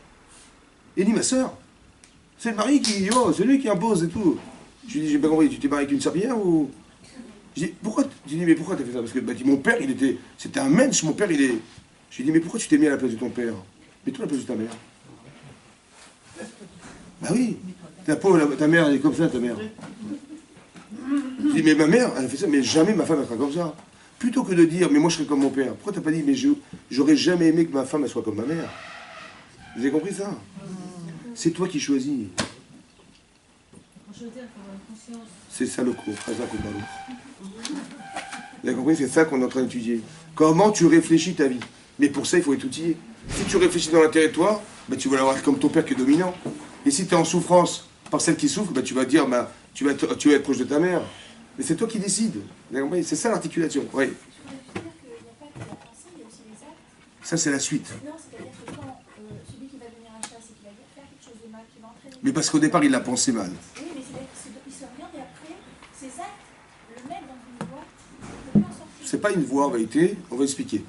Et ni ma soeur. C'est le mari qui... c'est lui qui impose et tout. Je lui dis, j'ai pas compris, tu t'es marié avec une serpillière ou... Je dis, pourquoi? Je dis, mais pourquoi t'as fait ça? Parce que mon père, c'était un mensch, mon père, il est... Je lui dis, mais pourquoi tu t'es mis à la place de ton père? Mets-toi à la place de ta mère. Bah oui. Ta pauvre, ta mère, elle est comme ça, ta mère. Je dis, mais ma mère, elle a fait ça, mais jamais ma femme, elle sera comme ça. Plutôt que de dire, mais moi je serais comme mon père. Pourquoi t'as pas dit, mais j'aurais jamais aimé que ma femme elle soit comme ma mère? Vous avez compris ça? C'est toi qui choisis. C'est ça le cours. Vous avez compris? C'est ça qu'on est en train d'étudier. Comment tu réfléchis ta vie? Mais pour ça, il faut être outillé. Si tu réfléchis dans l'intérêt de toi, tu vas l'avoir comme ton père qui est dominant. Et si tu es en souffrance par celle qui souffre, tu vas dire, tu vas être proche de ta mère. Mais c'est toi qui décides. C'est ça l'articulation. Oui. Ça, c'est la suite. Non, c'est-à-dire que quand celui qui va devenir un chat, c'est qu'il va faire quelque chose de mal, qui va entraîner... Mais parce qu'au départ, il l'a pensé mal. Oui, mais il s'oriente et après, ces actes le mettent dans une voie, il ne peut plus en sortir. C'est pas une voie en vérité, on va expliquer.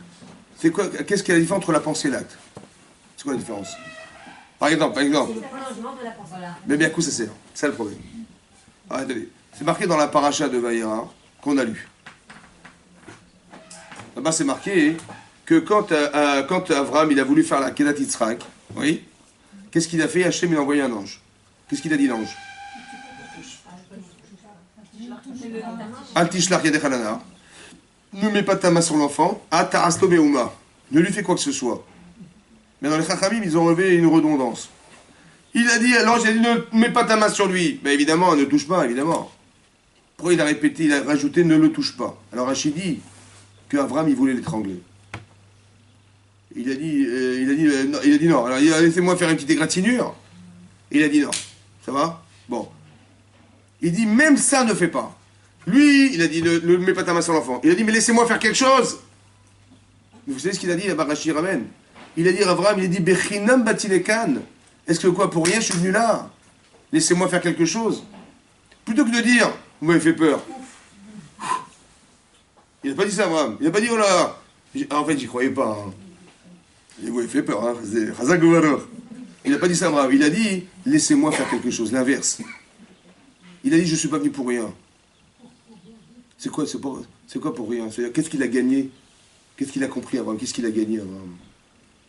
C'est quoi? Qu'est-ce qu'il y a la différence entre la pensée et l'acte? C'est quoi la différence? Par exemple. C'est le prolongement de la pensée. Voilà. Mais bien, à quoi ça sert? C'est ça le problème. Ah, attendez. C'est marqué dans la paracha de Vaïra qu'on a lu. Là-bas, c'est marqué que quand Abraham il a voulu faire la Kedat Yitzhak, oui, qu'est-ce qu'il a fait? Hachem il a envoyé un ange. Qu'est-ce qu'il a dit l'ange? Al tishlach yadech alana. Ne mets pas ta main sur l'enfant. Ata aslo beuma. Ne lui fais quoi que ce soit. Mais dans les Chachamim, ils ont relevé une redondance. Il a dit, l'ange il a dit, ne mets pas ta main sur lui. Ben évidemment, ne touche pas, évidemment. Pourquoi il a répété, il a rajouté, ne le touche pas. Alors Rachid dit qu'Abraham, il voulait l'étrangler. Il a dit non. Alors il a laissé-moi faire une petite égratignure. Il a dit non. Ça va? Bon. Il dit, même ça ne fait pas. Lui, il a dit, ne mets pas ta main sur l'enfant. Il a dit, mais laissez-moi faire quelque chose. Vous savez ce qu'il a dit, là-bas, Rachid ramène. Il a dit, Abraham, il a dit, Bechinam batilekan. Est-ce que quoi, pour rien, je suis venu là? Laissez-moi faire quelque chose. Plutôt que de dire, vous m'avez fait peur. Il n'a pas dit ça, Abraham. Il n'a pas dit, oh là, En fait, j'y croyais pas. Hein. Il m'avait fait peur. Hein. Chazak Gouverneur. Il n'a pas dit ça brave. Il a dit, laissez-moi faire quelque chose. L'inverse. Il a dit, je ne suis pas venu pour rien. C'est quoi pour rien? C'est-à-dire, qu'est-ce qu'il a gagné? Qu'est-ce qu'il a compris Abraham? Qu'est-ce qu'il a gagné Abraham?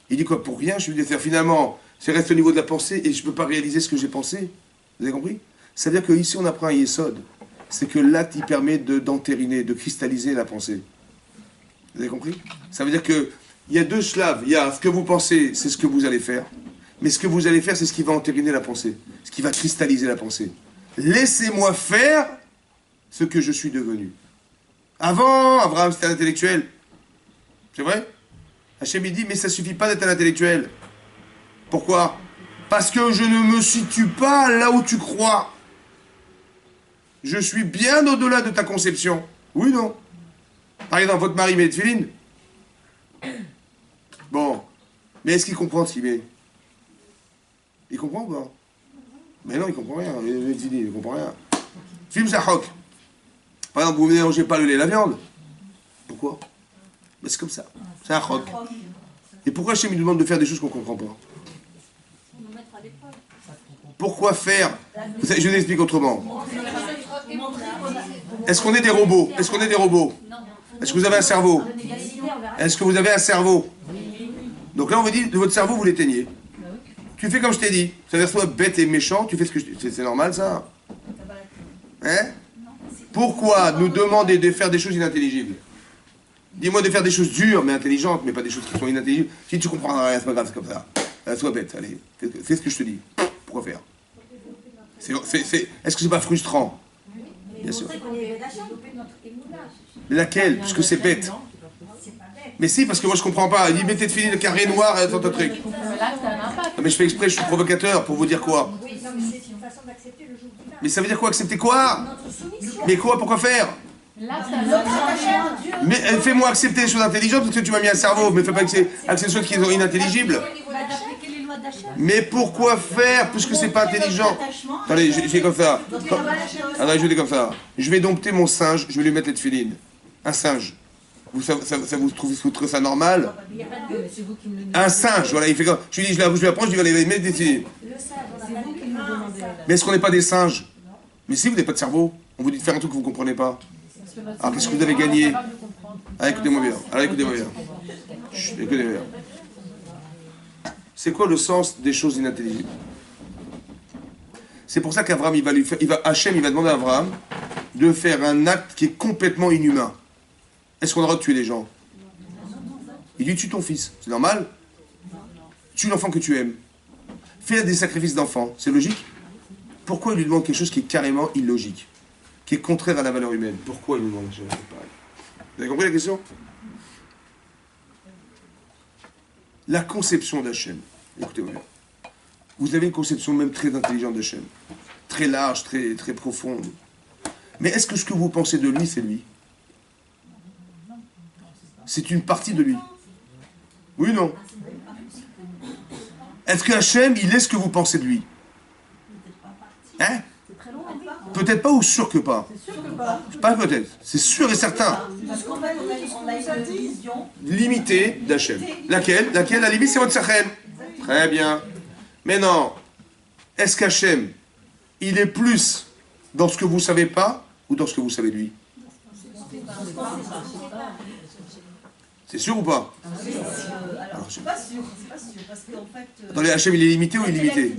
Il dit quoi? Pour rien, je suis venu faire. Finalement, c'est reste au niveau de la pensée et je ne peux pas réaliser ce que j'ai pensé. Vous avez compris? Ça veut dire qu'ici, on apprend un yesod. C'est que l'acte, il permet d'entériner, de cristalliser la pensée. Vous avez compris? Ça veut dire qu'il y a deux shlaves. Il y a ce que vous pensez, c'est ce que vous allez faire. Mais ce que vous allez faire, c'est ce qui va entériner la pensée. Ce qui va cristalliser la pensée. Laissez-moi faire ce que je suis devenu. Avant, Abraham, c'était un intellectuel. C'est vrai? Hachem, il dit, mais ça suffit pas d'être un intellectuel. Pourquoi? Parce que je ne me situe pas là où tu crois. Je suis bien au-delà de ta conception. Oui, non? Par exemple, votre mari met de filine. Bon. Mais est-ce qu'il comprend ce qu'il met? Il comprend ou pas? Mais non, il comprend rien. Il comprend rien. Film Zahok. Par exemple, vous ne mélangez pas le lait et la viande. Pourquoi? Mais c'est comme ça. C'est un roc. Et pourquoi Hachem nous demande de faire des choses qu'on ne comprend pas? Pourquoi faire? Je vous explique autrement. Est-ce qu'on est des robots? Est-ce qu'on est des robots? Est-ce que vous avez un cerveau? Est-ce que vous avez un cerveau? Donc là, on vous dit, de votre cerveau, vous l'éteignez. Tu fais comme je t'ai dit. C'est-à-dire, soit bête et méchant, tu fais ce que je... C'est normal, ça? Hein? Pourquoi nous demander de faire des choses inintelligibles? Dis-moi de faire des choses dures, mais intelligentes, mais pas des choses qui sont inintelligibles. Si tu comprends rien, c'est pas grave, c'est comme ça. Sois bête, allez, fais ce que je te dis. Pourquoi faire? Est-ce que c'est pas frustrant? Bien sûr. Mais laquelle? Puisque c'est bête. Mais si, parce que moi je comprends pas. Il dit mettez de filer le carré noir et tant de trucs. Non, mais je fais exprès, je suis provocateur pour vous dire quoi? Mais ça veut dire quoi? Accepter quoi? Mais quoi? Pourquoi faire? Mais fais-moi accepter les choses intelligentes parce que tu m'as mis un cerveau. Mais fais pas accepter des choses qui sont inintelligibles. Mais pourquoi faire puisque c'est pas intelligent? Attendez, j'ai comme ça. Attendez, je vais comme ça. Je vais dompter mon singe, je vais lui mettre les tefilines. Un singe. Vous trouvez ça normal? Un singe, voilà, il fait comme... Je lui dis, je l'approche, je lui vais aller mettre des tefilines. Mais est-ce qu'on n'est pas des singes? Mais si, vous n'avez pas de cerveau. On vous dit de faire un truc que vous ne comprenez pas. Alors qu'est-ce que vous avez gagné? Ah, écoutez-moi bien. Alors écoutez-moi bien. Chut, écoutez-moi bien. C'est quoi le sens des choses inintelligibles? C'est pour ça qu'Abraham, Hachem, il va demander à Abraham de faire un acte qui est complètement inhumain. Est-ce qu'on a le droit de tuer les gens? Il dit, tue ton fils. C'est normal? Tue l'enfant que tu aimes. Fais des sacrifices d'enfants. C'est logique? Pourquoi il lui demande quelque chose qui est carrément illogique? Qui est contraire à la valeur humaine? Pourquoi il lui demande quelque chose pareil? Vous avez compris la question? La conception d'Hachem. Écoutez-moi bien. Vous avez une conception même très intelligente d'Hachem. Très large, très profonde. Mais est-ce que ce que vous pensez de lui, c'est lui? C'est une partie de lui. Oui ou non? Est-ce que Hachem, il est ce que vous pensez de lui? Hein? Peut-être pas ou sûr que pas? Pas peut-être. C'est sûr et certain. Parce qu'en fait, on a une vision Limitée d'Hachem. Laquelle? La limite, c'est votre Sachem. Très bien. Mais non. Est-ce qu'Hachem, il est plus dans ce que vous savez pas ou dans ce que vous savez de lui? C'est sûr ou pas? Alors, je suis pas sûr, parce qu'en fait... Attendez, Hachem, il est limité ou illimité?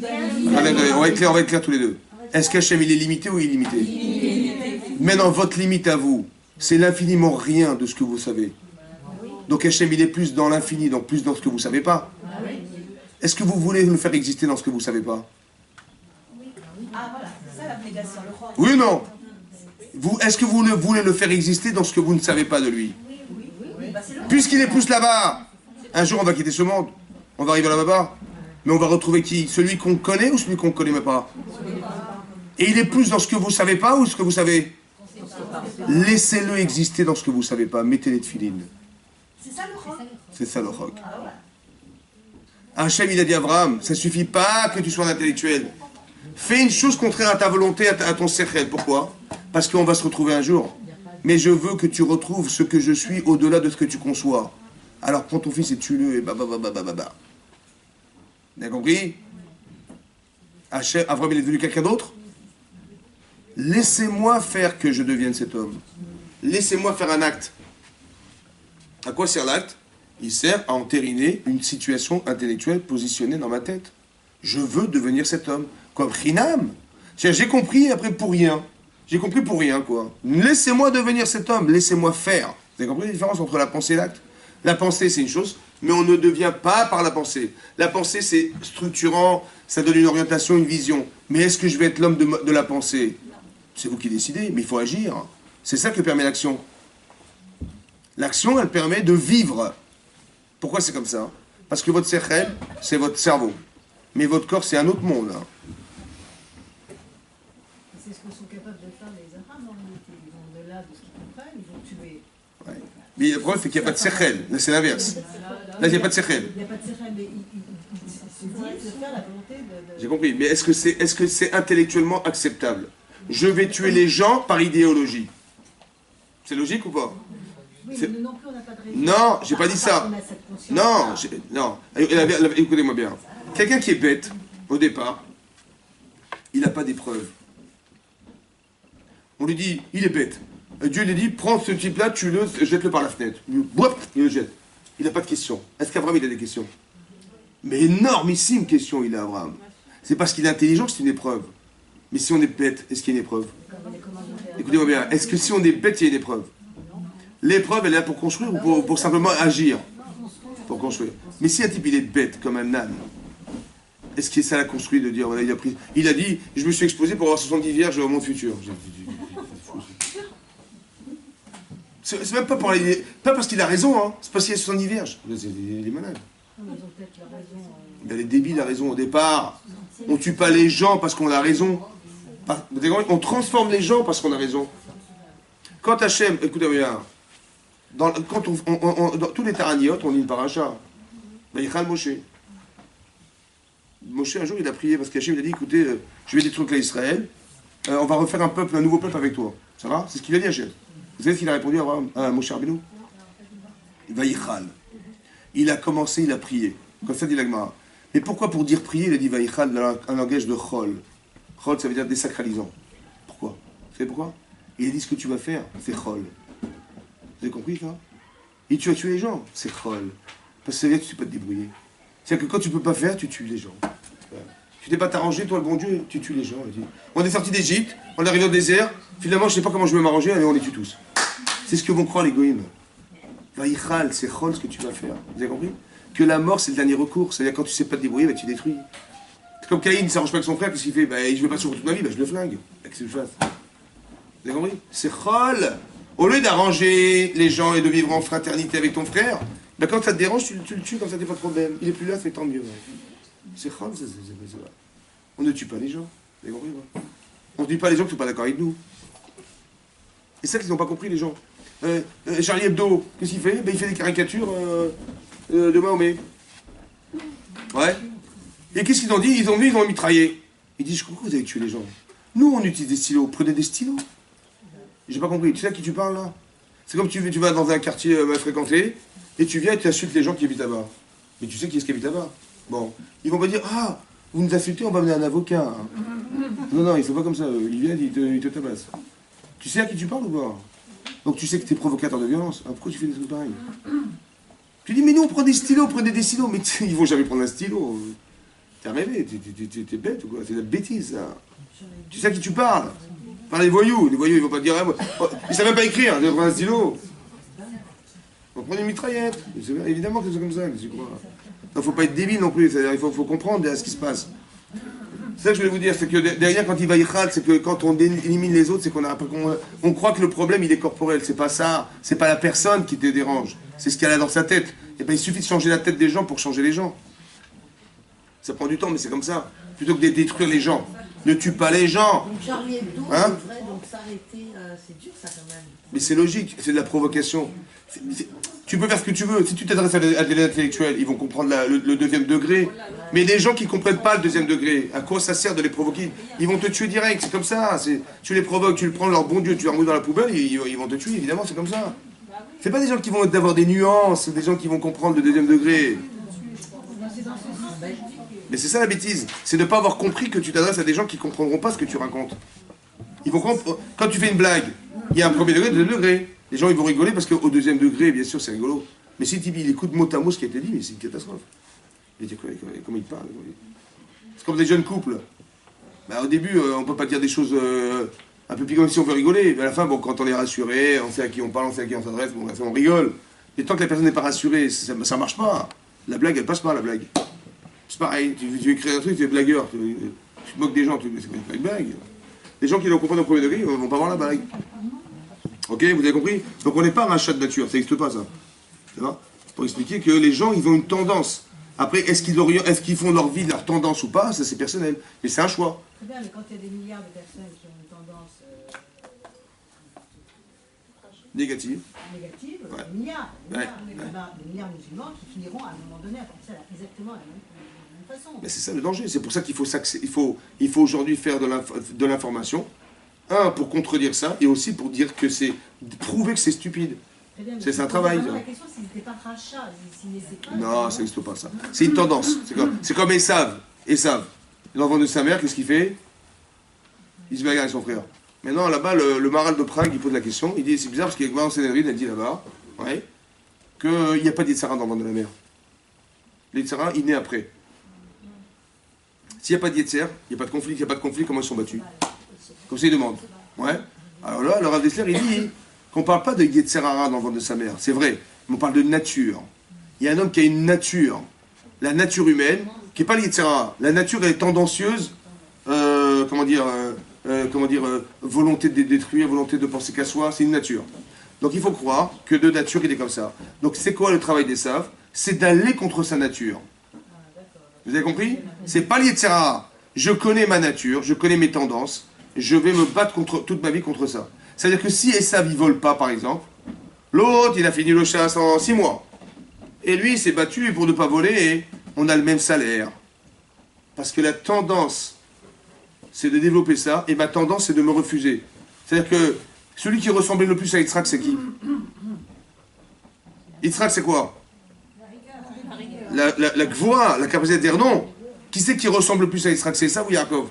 Attendez, on va être clair tous les deux. Est-ce qu'Hachem, il est limité ou illimité? Maintenant, votre limite à vous, c'est l'infiniment rien de ce que vous savez. Donc Hachem, il est plus dans l'infini, donc plus dans ce que vous ne savez pas. Est-ce que vous voulez le faire exister dans ce que vous ne savez pas? Ah voilà, c'est ça l'abnégation, le roi. Oui ou non? Est-ce que vous voulez le faire exister dans ce que vous ne savez pas de lui? Puisqu'il est plus là-bas, un jour on va quitter ce monde, on va arriver là-bas, mais on va retrouver qui? Celui qu'on connaît ou celui qu'on ne connaît même pas? Et il est plus dans ce que vous ne savez pas ou ce que vous savez? Laissez-le exister dans ce que vous ne savez pas, mettez-les de filines. C'est ça le roc. C'est ça le roc. Hachem, il a dit à Abraham, ça ne suffit pas que tu sois un intellectuel. Fais une chose contraire à ta volonté, à ton sechel. Pourquoi? Parce qu'on va se retrouver un jour. Mais je veux que tu retrouves ce que je suis au-delà de ce que tu conçois. Alors prends ton fils et tue-le et bah. Vous avez compris? Abraham, il est devenu quelqu'un d'autre? Laissez-moi faire que je devienne cet homme. Laissez-moi faire un acte. À quoi sert l'acte? Il sert à entériner une situation intellectuelle positionnée dans ma tête. Je veux devenir cet homme. Comme Chinam. J'ai compris après pour rien. J'ai compris pour rien, quoi. Laissez-moi devenir cet homme. Laissez-moi faire. Vous avez compris la différence entre la pensée et l'acte? La pensée, c'est une chose, mais on ne devient pas par la pensée. La pensée, c'est structurant, ça donne une orientation, une vision. Mais est-ce que je vais être l'homme de la pensée? C'est vous qui décidez, mais il faut agir. C'est ça que permet l'action. L'action, elle permet de vivre. Pourquoi c'est comme ça? Parce que votre sechel, c'est votre cerveau. Mais votre corps, c'est un autre monde. C'est ce que sont capables de faire les Arabes en réalité. Ils vont au-delà de ce qu'ils comprennent, ils vont tuer. Ouais. Mais le problème, c'est qu'il n'y a pas de sechel. Là, c'est l'inverse. Là, il n'y a pas de sechel. Il n'y a pas de sechel, mais ils se disent de faire la volonté de... J'ai compris. Mais est-ce que c'est intellectuellement acceptable? Je vais tuer les gens par idéologie. C'est logique ou pas? Oui, mais non plus, on n'a pas de raison. Non, j'ai pas dit ça. On a cette conscience-là. Non. Écoutez-moi bien. Quelqu'un qui est bête, au départ, il n'a pas d'épreuve. On lui dit, il est bête. Dieu lui dit, prends ce type-là, tue-le, jette-le par la fenêtre. Il le jette. Il n'a pas de questions. Est-ce qu'Abraham, il a des questions? Mais énormissime question, il a, Abraham. C'est parce qu'il est intelligent que c'est une épreuve. Mais si on est bête, est-ce qu'il y a une épreuve? Écoutez-moi bien. Est-ce que si on est bête, il y a une épreuve? L'épreuve, elle est là pour construire ou pour simplement agir? Pour construire. Mais si un type, il est bête, comme un âne, est-ce que ça l'a construit de dire, voilà, il a dit, je me suis exposé pour avoir 70 vierges au monde futur. C'est même pas parce qu'il a raison, hein. C'est parce qu'il y a 70 vierges. Il est malade. Ils ont peut-être la raison. Il est débile, la raison au départ. On tue pas les gens parce qu'on a raison. On transforme les gens parce qu'on a raison. Quand Hachem, écoutez bien, dans tous les Taraniot, on lit une paracha. Vaïchal Moshe. Moshe, un jour, il a prié parce qu'Hachem il a dit, écoutez, je vais détruire Israël, on va refaire un nouveau peuple avec toi. Ça va? C'est ce qu'il a dit Hachem. Vous savez ce qu'il a répondu à Moshe Rabbeinu? Vaïchal. Il a commencé, il a prié. Comme ça dit l'Agmara. Mais pourquoi pour dire prier, il a dit Vaïchal dans un langage de chol? Chol, ça veut dire désacralisant. Pourquoi? Vous savez pourquoi? Il a dit ce que tu vas faire, c'est chol. Vous avez compris ça? Et tu vas tuer les gens, c'est chol. Parce que ça veut dire que tu ne sais pas te débrouiller. C'est-à-dire que quand tu ne peux pas faire, tu tues les gens. Tu n'es pas t'arranger, toi le bon Dieu, tu tues les gens. On est sorti d'Égypte, on est arrivé au désert, finalement je ne sais pas comment je vais m'arranger, allez on les tue tous. C'est ce que vont croire les goïms. Vaïchal, c'est chol ce que tu vas faire. Vous avez compris? Que la mort c'est le dernier recours, c'est-à-dire quand tu ne sais pas te débrouiller, bah, tu détruis. C'est comme Caïn, il ne s'arrange pas avec son frère, qu'est-ce qu'il fait? Bah, je ne vais pas souffrir toute ma vie, bah, je le flingue. Qu'est-ce que je fasse? Vous avez compris? C'est chol. Au lieu d'arranger les gens et de vivre en fraternité avec ton frère, bah, quand ça te dérange, tu le tues, comme ça t'es pas de problème. Il est plus là, c'est tant mieux. C'est chol, on ne tue pas les gens. Vous avez compris? On ne tue pas les gens qui ne sont pas d'accord avec nous. Et c'est ça qu'ils n'ont pas compris, les gens. Charlie Hebdo, qu'est-ce qu'il fait? Ben, il fait des caricatures de Mahomet. Ouais. Et qu'est-ce qu'ils ont dit? Ils ont mitraillé. Ils disent, pourquoi vous avez tué les gens? Nous, on utilise des stylos. Prenez des stylos. J'ai pas compris. Tu sais à qui tu parles, là? C'est comme tu vas dans un quartier mal fréquenté, et tu viens et tu insultes les gens qui habitent là-bas. Mais tu sais qui est-ce qui habite là-bas? Bon. Ils vont pas dire, ah, vous nous insultez, on va amener un avocat. Hein. Non, ils sont pas comme ça. Ils viennent, ils te tabassent. Tu sais à qui tu parles ou pas? Donc tu sais que tu es provocateur de violence. Ah, pourquoi tu fais des trucs pareils? Tu dis, mais nous on prend des stylos, prenez des stylos. Mais ils vont jamais prendre un stylo. T'es rêvé, t'es bête ou quoi? C'est de la bêtise, ça. Tu sais à qui tu parles? Par les voyous. Les voyous, ils vont pas te dire, ah, moi, ils savent même pas écrire, ils vont prendre un stylo. On prend une mitraillette. Évidemment que c'est comme ça, tu crois. Il ne faut pas être débile non plus, il faut comprendre ce qui se passe. C'est ça que je voulais vous dire, c'est que derrière, quand il va yichal, c'est que quand on élimine les autres, c'est qu'on croit que le problème, il est corporel. C'est pas ça, c'est pas la personne qui te dérange, c'est ce qu'elle a dans sa tête. Et ben, il suffit de changer la tête des gens pour changer les gens. Ça prend du temps, mais c'est comme ça. Plutôt que de détruire les gens. Ne tue pas les gens. Donc Charlie Hebdo, Hein? c'est vrai, donc s'arrêter, c'est dur ça quand même. Mais c'est logique, c'est de la provocation. Tu peux faire ce que tu veux. Si tu t'adresses à des intellectuels, ils vont comprendre le deuxième degré. Mais les gens qui ne comprennent pas le deuxième degré, à quoi ça sert de les provoquer? Ils vont te tuer direct, c'est comme ça. Tu les provoques, tu le prends leur bon Dieu, tu les remets dans la poubelle, ils vont te tuer, évidemment, c'est comme ça. C'est pas des gens qui vont avoir des nuances, des gens qui vont comprendre le deuxième degré. Mais c'est ça la bêtise, c'est de ne pas avoir compris que tu t'adresses à des gens qui ne comprendront pas ce que tu racontes. Ils vont quand tu fais une blague, il y a un premier degré, deuxième degré. Les gens ils vont rigoler parce qu'au deuxième degré, bien sûr, c'est rigolo. Mais si il écoute mot à mot ce qui a été dit, mais c'est une catastrophe. Il dit comment il parle. C'est comme des jeunes couples. Bah, au début, on ne peut pas dire des choses un peu plus comme si on veut rigoler. Mais à la fin, bon, quand on est rassuré, on sait à qui on parle, on sait à qui on s'adresse, bon, on rigole. Mais tant que la personne n'est pas rassurée, ça ne marche pas. La blague, elle passe pas, la blague. C'est pareil, tu veux écrire un truc, tu es blagueur, tu te moques des gens, c'est pas une blague. Les gens qui l'ont compris au premier degré, ils vont pas voir la blague. Ok, vous avez compris? Donc on n'est pas rachat de nature, ça n'existe pas ça. Ça va? Pour expliquer que les gens, ils ont une tendance. Après, est-ce qu'ils font leur vie, leur tendance ou pas, ça c'est personnel. Mais c'est un choix. Très bien, mais quand il y a des milliards de personnes qui ont une tendance Négative. négative, Ouais. des milliards, Ouais. des milliards musulmans qui finiront à un moment donné à penser exactement à la même façon. Mais c'est ça le danger. C'est pour ça qu'il faut, il faut aujourd'hui faire de l'information. Un, pour contredire ça, et aussi pour dire que c'est. Prouver que c'est stupide. Très bien, mais C'est un travail. La question, s'ils n'étaient pas rachats, s'ils n'étaient pas. Non, ça n'existe pas ça. C'est une tendance. C'est comme Esav. Esav, l'enfant de sa mère, qu'est-ce qu'il fait? Il se bagarre avec son frère. Maintenant, là-bas, le maral de Prague, il pose la question. Il dit, c'est bizarre parce qu'il y a Gmar Sénédrine, elle dit là-bas, ouais, qu'il n'y a pas d'Yetzara dans le ventre de la mère. L'Yetzara, il naît après. S'il n'y a pas d'Yetzer, il n'y a pas de conflit, il n'y a pas de conflit, comment ils sont battus? Comme ça, il demande. Ouais. Alors là, le Rav Dessler, il dit qu'on ne parle pas de Yetzerara dans le ventre de sa mère. C'est vrai. Mais on parle de nature. Il y a un homme qui a une nature. La nature humaine, qui n'est pas le Yetzerara. La nature, elle est tendancieuse, volonté de détruire, volonté de penser qu'à soi, c'est une nature. Donc il faut croire que de nature, il est comme ça. Donc c'est quoi le travail des saves? C'est d'aller contre sa nature. Vous avez compris? C'est pas le Yetzerara. Je connais ma nature, je connais mes tendances, je vais me battre toute ma vie contre ça. C'est-à-dire que si Esav, il vole pas, par exemple, l'autre, il a fini le chasse en 6 mois. Et lui, il s'est battu pour ne pas voler, et on a le même salaire. Parce que la tendance, c'est de développer ça, et ma tendance, c'est de me refuser. C'est-à-dire que celui qui ressemblait le plus à Yitzhak, c'est qui? Yitzhak, c'est quoi? La gvoura, la capacité de dire non. Qui c'est qui ressemble le plus à Yitzhak? C'est ça ou Yaakov?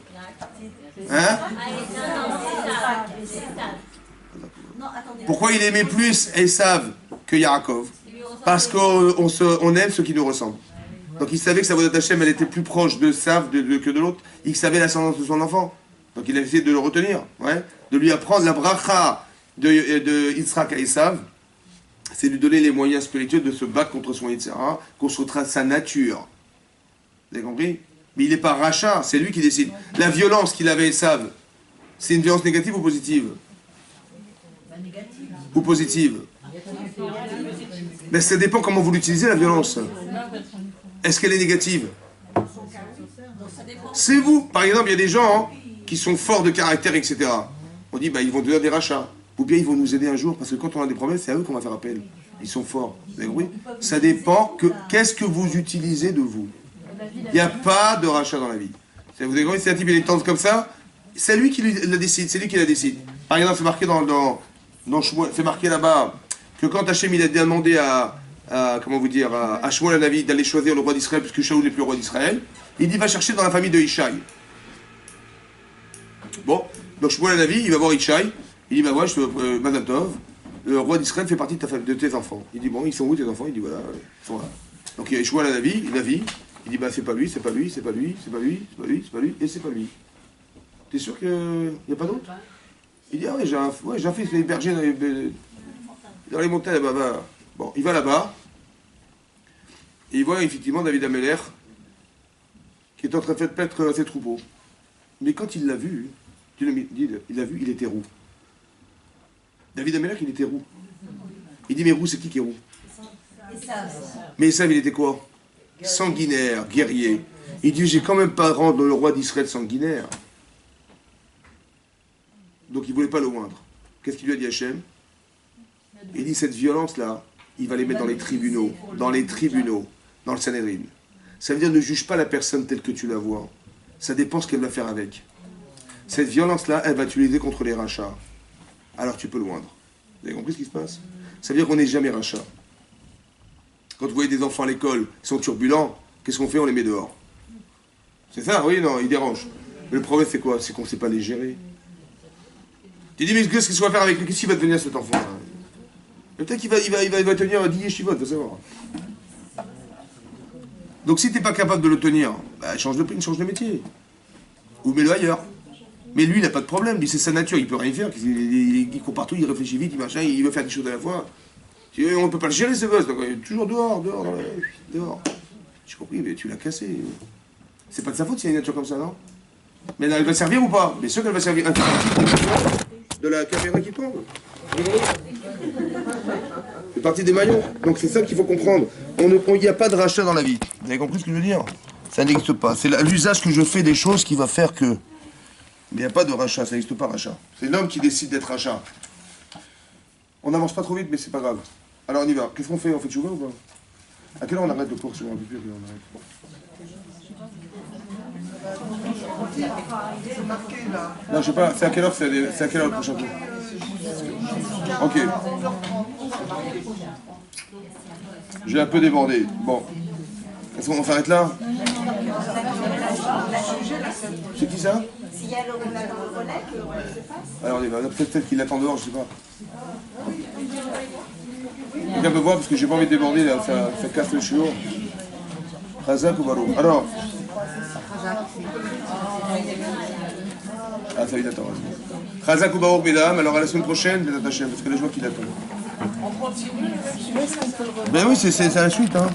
Hein? Pourquoi il aimait plus Esav que Yaakov? Parce qu'on aime ceux qui nous ressemblent. Donc il savait que sa voix Hashem, elle était plus proche de Esav que de l'autre. Il savait l'ascendance de son enfant. Donc il a essayé de le retenir, ouais, de lui apprendre la bracha de Yitzhak à Esav. C'est lui donner les moyens spirituels de se battre contre son Yitzhara, contre sa nature. Vous avez compris? Mais il n'est pas rachat, c'est lui qui décide. La violence qu'il avait Esav, c'est une violence négative ou positive? Ou positive? Mais ça dépend comment vous l'utilisez, la violence. Est-ce qu'elle est négative? C'est vous. Par exemple, il y a des gens qui sont forts de caractère, etc. On dit, bah, ils vont devenir des rachats. Ou bien ils vont nous aider un jour, parce que quand on a des problèmes, c'est à eux qu'on va faire appel. Ils sont forts. Vous avez compris? Ça dépend qu'est-ce que vous utilisez de vous. Il n'y a pas de rachat dans la vie. Vous avez compris? Si un type il est tendu comme ça, c'est lui qui la décide. C'est lui qui la décide. Par exemple, c'est marqué dans Shmuel, c'est marqué là-bas que quand Hachem il a demandé à Shmuel Hanavi d'aller choisir le roi d'Israël, puisque Shaoul n'est plus le roi d'Israël, il dit va chercher dans la famille de Ishaï. Bon, donc Shmuel Hanavi, il va voir Ishaï, il dit bah ouais, Mazal Tov, le roi d'Israël fait partie de tes enfants. Il dit bon, ils sont où tes enfants? Il dit voilà, ils sont là. Donc il y a Shmuel Hanavi, il dit bah c'est pas lui, c'est pas lui, c'est pas lui, c'est pas lui, c'est pas lui, c'est pas lui, et c'est pas lui. T'es sûr qu'il n'y a pas d'autre? Il dit ah ouais, j'ai un fils, il est berger dans les montagnes là-bas. Bon, il va là-bas, et il voit effectivement David Ameller qui est en train de faire paître ses troupeaux. Mais quand il l'a vu, il était roux. David Ameller, il était roux. Il dit mais roux, c'est qui est roux? Mais Esav, il était quoi? Sanguinaire, guerrier. Il dit j'ai quand même pas rendre le roi d'Israël sanguinaire. Donc il ne voulait pas le moindre. Qu'est-ce qu'il lui a dit Hachem? Il dit cette violence-là, il va les mettre dans les tribunaux, dans le Sanhedrin. Ça veut dire ne juge pas la personne telle que tu la vois. Ça dépend ce qu'elle va faire avec. Cette violence-là, elle va t'utiliser contre les rachats. Alors tu peux le moindre. Vous avez compris ce qui se passe? Ça veut dire qu'on n'est jamais rachat. Quand vous voyez des enfants à l'école qui sont turbulents, qu'est-ce qu'on fait? On les met dehors. C'est ça, oui, non, ils dérangent. Mais le problème, c'est quoi? C'est qu'on ne sait pas les gérer. Tu dis, mais qu'est-ce qu'il va faire avec lui? Qu'est-ce qu'il va devenir cet enfant? Peut-être qu'il va tenir 10 yeshivot, faut savoir. Donc si tu n'es pas capable de le tenir, bah, change de métier. Ou mets-le ailleurs. Mais lui, il n'a pas de problème, lui, c'est sa nature, il peut rien faire. Il court partout, il réfléchit vite, il veut faire des choses à la fois. On ne peut pas le gérer, ce gosse, donc il est toujours dehors. J'ai compris, mais tu l'as cassé. C'est pas de sa faute s'il y a une nature comme ça, non? Mais elle va servir ou pas? Bien sûr qu'elle va servir. De la caméra qui tombe. C'est partie des maillons. Donc c'est ça qu'il faut comprendre. Il n'y a pas de rachat dans la vie. Vous avez compris ce que je veux dire? Ça n'existe pas. C'est l'usage que je fais des choses qui va faire que... Mais il n'y a pas de rachat, ça n'existe pas rachat. C'est l'homme qui décide d'être rachat. On n'avance pas trop vite, mais c'est pas grave. Alors on y va. Qu'est-ce qu'on fait? On fait tchouva ou pas? À quelle heure on arrête le cours? On arrête. Non, je sais pas. C'est à quelle heure le prochain cours? Ok. J'ai un peu débordé. Bon. Est-ce qu'on s'arrête là? C'est qui ça? S'il y a le relais, que se fasse. Alors on y va. Peut-être qu'il attend dehors, je sais pas. Quelqu'un peut voir parce que j'ai pas envie de déborder là, ça casse le chiot. Chazak ou Baruch? Alors. Ah, ça y est, attends. Chazak ou Baruch, mesdames. Alors à la semaine prochaine, les attachés, parce que les gens qui l'attendent. On continue. Ben oui, c'est la suite, hein.